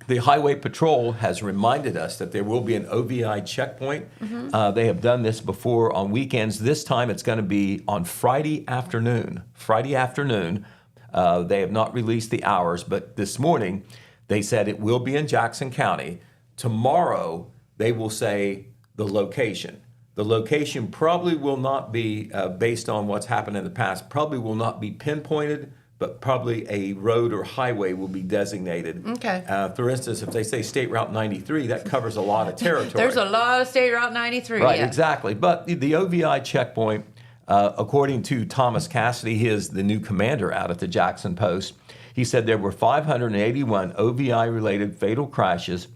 the Highway Patrol has reminded us that there will be an OVI checkpoint. They have done this before on weekends. This time it's going to be on Friday afternoon. They have not released the hours, but this morning they said it will be in Jackson County. Tomorrow they will say the location. The location probably will not be, based on what's happened in the past, probably will not be pinpointed, but probably a road or highway will be designated. Okay. For instance, if they say State Route 93, that covers a lot of territory. There's a lot of State Route 93. Right, exactly. But the OVI checkpoint, according to Thomas Cassidy, he is the new commander out at the Jackson Post, he said there were 581 OVI-related fatal crashes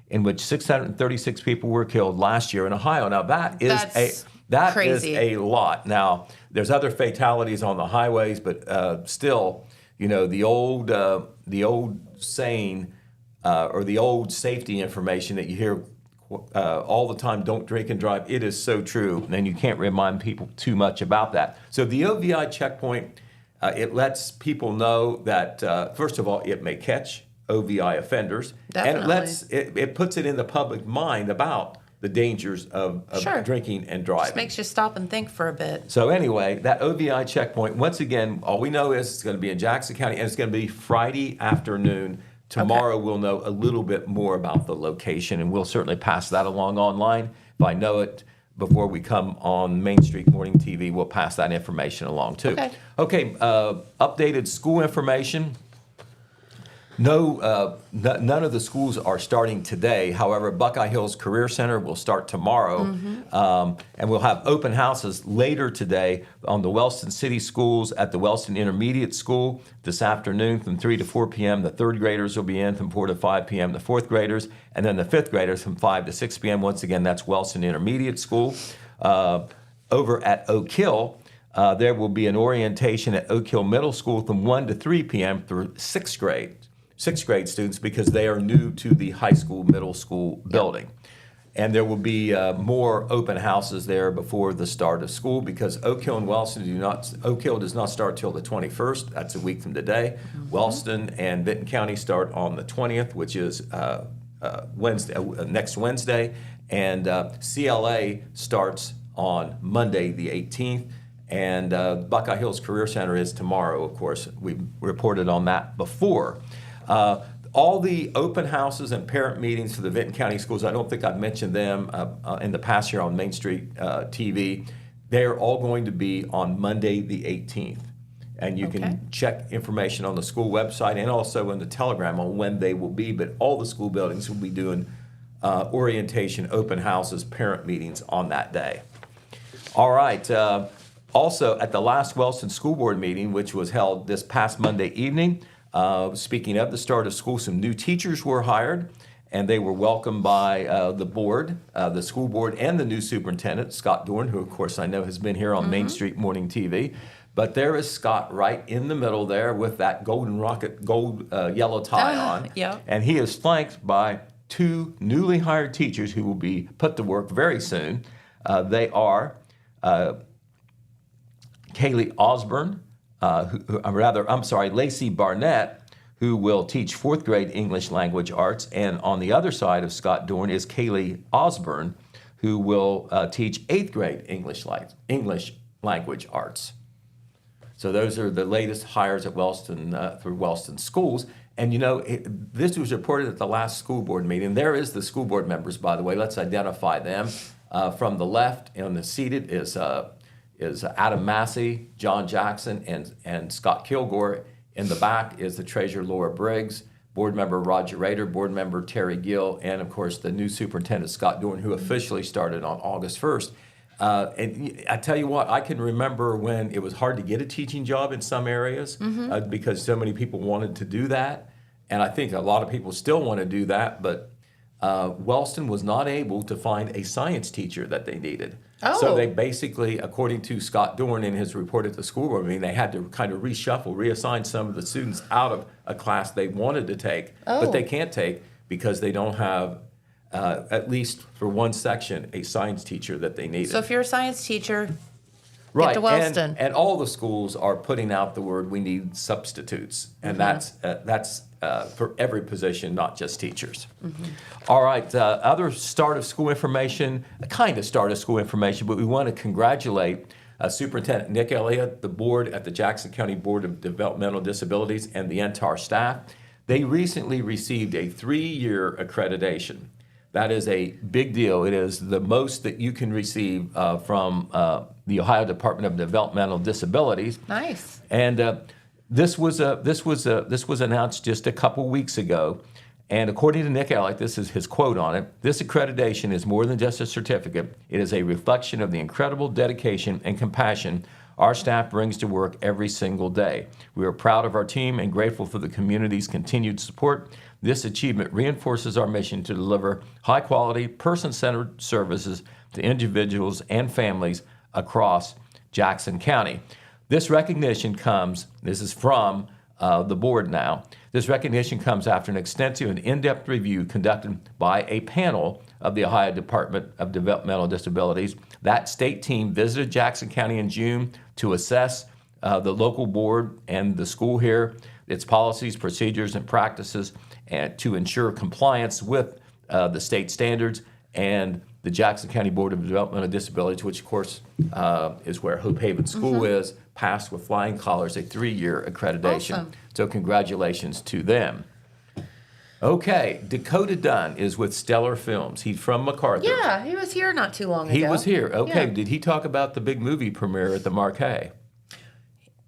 in which 636 people were killed last year in Ohio. Now that is crazy. Is a lot. Now there's other fatalities on the highways, but still, the old saying or the old safety information that you hear all the time: don't drink and drive. It is so true, and you can't remind people too much about that. So the OVI checkpoint, it lets people know that first of all, it may catch OVI offenders. Definitely. And it puts it in the public mind about the dangers of drinking and driving. Just makes you stop and think for a bit. So anyway, that OVI checkpoint, once again, all we know is it's going to be in Jackson County, and it's going to be Friday afternoon. Tomorrow we'll know a little bit more about the location, and we'll certainly pass that along online. If I know it before we come on Main Street Morning TV, we'll pass that information along too. Okay, updated school information. No, none of the schools are starting today. However, Buckeye Hills Career Center will start tomorrow, and we'll have open houses later today on the Wellston City Schools at the Wellston Intermediate School this afternoon from 3 to 4 p.m. The third graders will be in from 4 to 5 p.m. The fourth graders, and then the fifth graders from 5 to 6 p.m. Once again, that's Wellston Intermediate School. Over at Oak Hill, there will be an orientation at Oak Hill Middle School from 1 to 3 p.m. for sixth grade students, because they are new to the high school, middle school building. And there will be more open houses there before the start of school, because Oak Hill and Wellston Oak Hill does not start till the 21st. That's a week from today. Wellston and Benton County start on the 20th, which is next Wednesday. And CLA starts on Monday, the 18th. And Buckeye Hills Career Center is tomorrow, of course. We reported on that before. All the open houses and parent meetings for the Benton County schools, I don't think I've mentioned them in the past here on Main Street TV. They're all going to be on Monday the 18th. And you can check information on the school website and also in the Telegram on when they will be. But all the school buildings will be doing orientation, open houses, parent meetings on that day. All right. Also, at the last Wellston School Board meeting, which was held this past Monday evening, speaking of the start of school, some new teachers were hired, and they were welcomed by the board, the school board, and the new superintendent, Scott Dorn, who, of course, I know has been here on Main Street Morning TV. But there is Scott right in the middle there with that golden rocket, yellow tie on. Yeah. And he is flanked by 2 newly hired teachers who will be put to work very soon. They are Kaylee Osborne, Lacey Barnett, who will teach 4th grade English language arts. And on the other side of Scott Dorn is Kaylee Osborne, who will teach 8th grade English language arts. So those are the latest hires at Wellston through Wellston Schools. And this was reported at the last school board meeting. There is the school board members, by the way. Let's identify them. From the left on the seated is Adam Massey, John Jackson, and Scott Kilgore. In the back is the treasurer, Laura Briggs, board member Roger Rader, board member Terry Gill, and of course the new superintendent, Scott Dorn, who officially started on August 1st. And I tell you what, I can remember when it was hard to get a teaching job in some areas because so many people wanted to do that. And I think a lot of people still want to do that, but Wellston was not able to find a science teacher that they needed. Oh. So they basically, according to Scott Dorn in his report at the school board meeting, they had to kind of reshuffle, reassign some of the students out of a class they wanted to take, but they can't take because they don't have, at least for one section, a science teacher that they needed. So if you're a science teacher, Right, get to Wellston. and all the schools are putting out the word, we need substitutes, and that's for every position, not just teachers. All right, other start of school information, kind of start of school information, but we want to congratulate Superintendent Nick Elliott, the board at the Jackson County Board of Developmental Disabilities, and the entire staff. They recently received a 3-year accreditation. That is a big deal. It is the most that you can receive from the Ohio Department of Developmental Disabilities. Nice. And this was announced just a couple weeks ago. And according to Nick Elliott, this is his quote on it: "This accreditation is more than just a certificate. It is a reflection of the incredible dedication and compassion our staff brings to work every single day. We are proud of our team and grateful for the community's continued support. This achievement reinforces our mission to deliver high-quality, person-centered services to individuals and families across Jackson County." This recognition comes, this is from the board now, this recognition comes after an extensive and in-depth review conducted by a panel of the Ohio Department of Developmental Disabilities. That state team visited Jackson County in June to assess the local board and the school here, its policies, procedures, and practices, and to ensure compliance with the state standards and the Jackson County Board of Developmental Disabilities, which of course is where Hope Haven School is, passed with flying colors a 3-year accreditation. Awesome. So congratulations to them. Okay, Dakota Dunn is with Stellar Films. He's from MacArthur. Yeah, he was here not too long ago. He was here. Okay, Yeah. did he talk about the big movie premiere at the Marquee?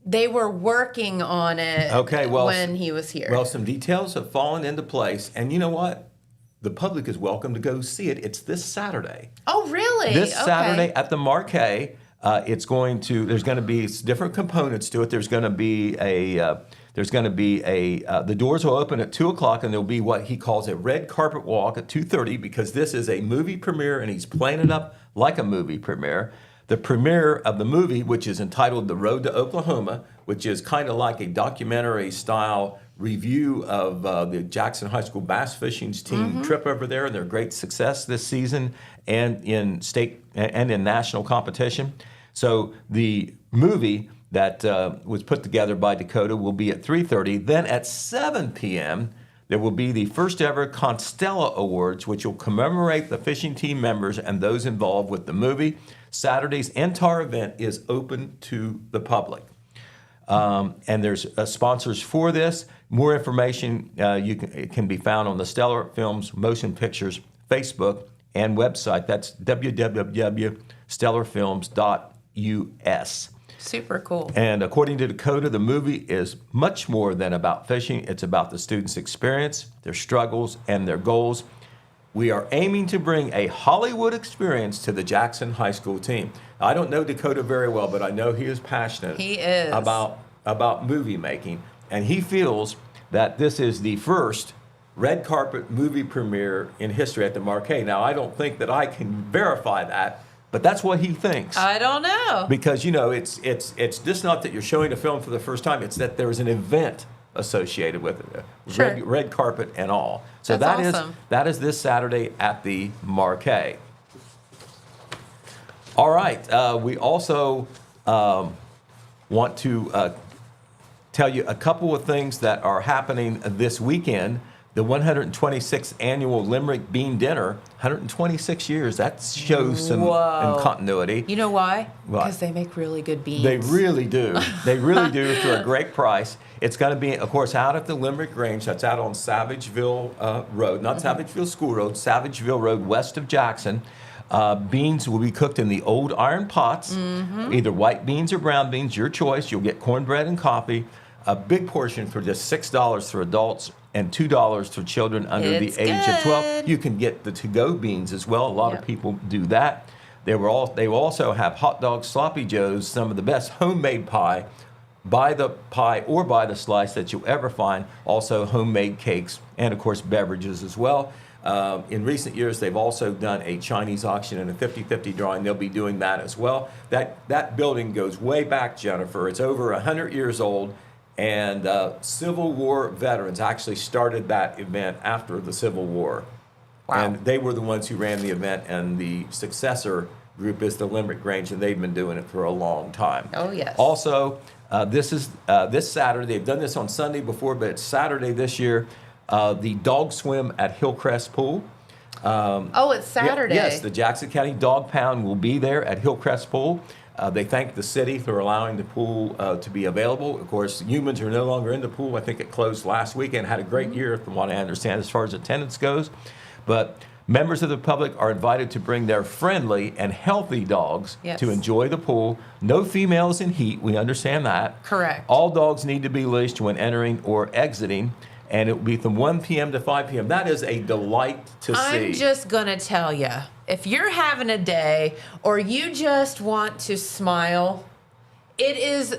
They were working on it Okay, well, when he was here. Well, some details have fallen into place, and you know what? The public is welcome to go see it. It's this Saturday. Oh, really? This Okay. Saturday at the Marquee. There's going to be different components to it. The doors will open at 2:00, and there'll be what he calls a red carpet walk at 2:30, because this is a movie premiere and he's playing it up like a movie premiere. The premiere of the movie, which is entitled The Road to Oklahoma, which is kind of like a documentary style review of the Jackson High School bass fishing team trip over there and their great success this season and in state and in national competition. So the movie that was put together by Dakota will be at 3:30. Then at 7 p.m., there will be the first ever Constella Awards, which will commemorate the fishing team members and those involved with the movie. Saturday's entire event is open to the public. And there's sponsors for this. More information can be found on the Stellar Films Motion Pictures Facebook and website. That's www.stellarfilms.us. Super cool. And according to Dakota, the movie is much more than about fishing. It's about the students' experience, their struggles, and their goals. We are aiming to bring a Hollywood experience to the Jackson High School team. I don't know Dakota very well, but I know he is passionate He is. about movie making. And he feels that this is the first red carpet movie premiere in history at the Marquee. Now, I don't think that I can verify that, but that's what he thinks. I don't know. Because, you know, it's just not that you're showing a film for the first time, it's that there's an event associated with it, Sure. red carpet and all. So That's awesome. that is this Saturday at the Marquee. All right, we also want to tell you a couple of things that are happening this weekend. The 126th annual Limerick Bean Dinner, 126 years, that shows some continuity. You know why? Why? Because they make really good beans. They really do. They really do for a great price. It's going to be, of course, out at the Limerick Grange. That's out on Savageville Road, not Savageville School Road, Savageville Road west of Jackson. Beans will be cooked in the old iron pots, either white beans or brown beans, your choice. You'll get cornbread and coffee. A big portion for just $6 for adults and $2 for children under It's the age of 12. good. You can get the to-go beans as well. A lot of people do that. They will also have hot dogs, sloppy joes, some of the best homemade pie, by the pie or by the slice that you'll ever find. Also homemade cakes and, of course, beverages as well. In recent years, they've also done a Chinese auction and a 50-50 drawing. They'll be doing that as well. That building goes way back, Jennifer. It's over 100 years old. And Civil War veterans actually started that event after the Civil War. Wow. And they were the ones who ran the event, and the successor group is the Limerick Grange, and they've been doing it for a long time. Oh, yes. Also, this is this Saturday. They've done this on Sunday before, but it's Saturday this year. The dog swim at Hillcrest Pool. It's Saturday. Yes, the Jackson County Dog Pound will be there at Hillcrest Pool. They thank the city for allowing the pool to be available. Of course, humans are no longer in the pool. I think it closed last weekend. Had a great year, from what I understand, as far as attendance goes. But members of the public are invited to bring their friendly and healthy dogs to enjoy the pool. No females in heat. We understand that. Correct. All dogs need to be leashed when entering or exiting. And it will be from 1 p.m. to 5 p.m. That is a delight to see. I'm just going to tell you, if you're having a day or you just want to smile, it is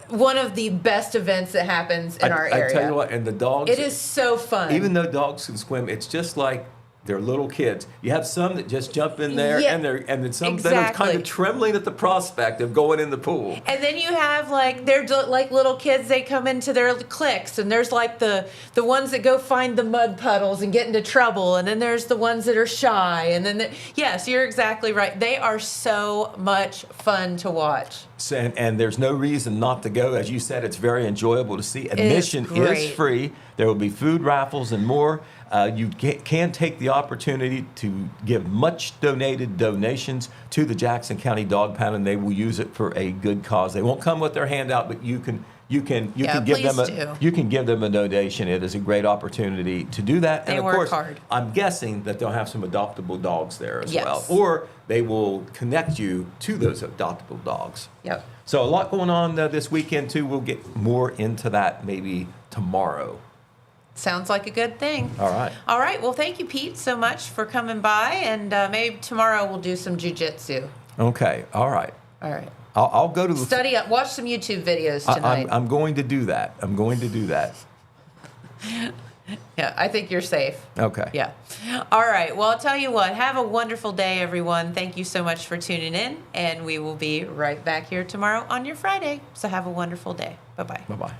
one of the best events that happens in our area. I tell you what, and the dogs. It is so fun. Even though dogs can swim, it's just like they're little kids. You have some that just jump in there, and then some that are kind of trembling at the prospect of going in the pool. And then you have they're like little kids. They come into their cliques, and there's like the ones that go find the mud puddles and get into trouble, and then there's the ones that are shy, and then yes, you're exactly right. They are so much fun to watch. And there's no reason not to go. As you said, it's very enjoyable to see. Admission is free. There will be food raffles and more. You can take the opportunity to give much donated donations to the Jackson County Dog Pound, and they will use it for a good cause. They won't come with their handout, but you can give them a donation. It is a great opportunity to do that. They and of work course, hard. I'm guessing that they'll have some adoptable dogs there as Yes. well, or they will connect you to those adoptable dogs. Yep. So a lot going on this weekend too. We'll get more into that maybe tomorrow. Sounds like a good thing. All right. All right. Well, thank you, Pete, so much for coming by, and maybe tomorrow we'll do some jujitsu. Okay. All right. All right. I'll go to the Study up. Watch some YouTube videos tonight. I'm going to do that. Yeah, I think you're safe. Okay. Yeah. All right. Well, I'll tell you what. Have a wonderful day, everyone. Thank you so much for tuning in, and we will be right back here tomorrow on your Friday. So have a wonderful day. Bye-bye. Bye-bye.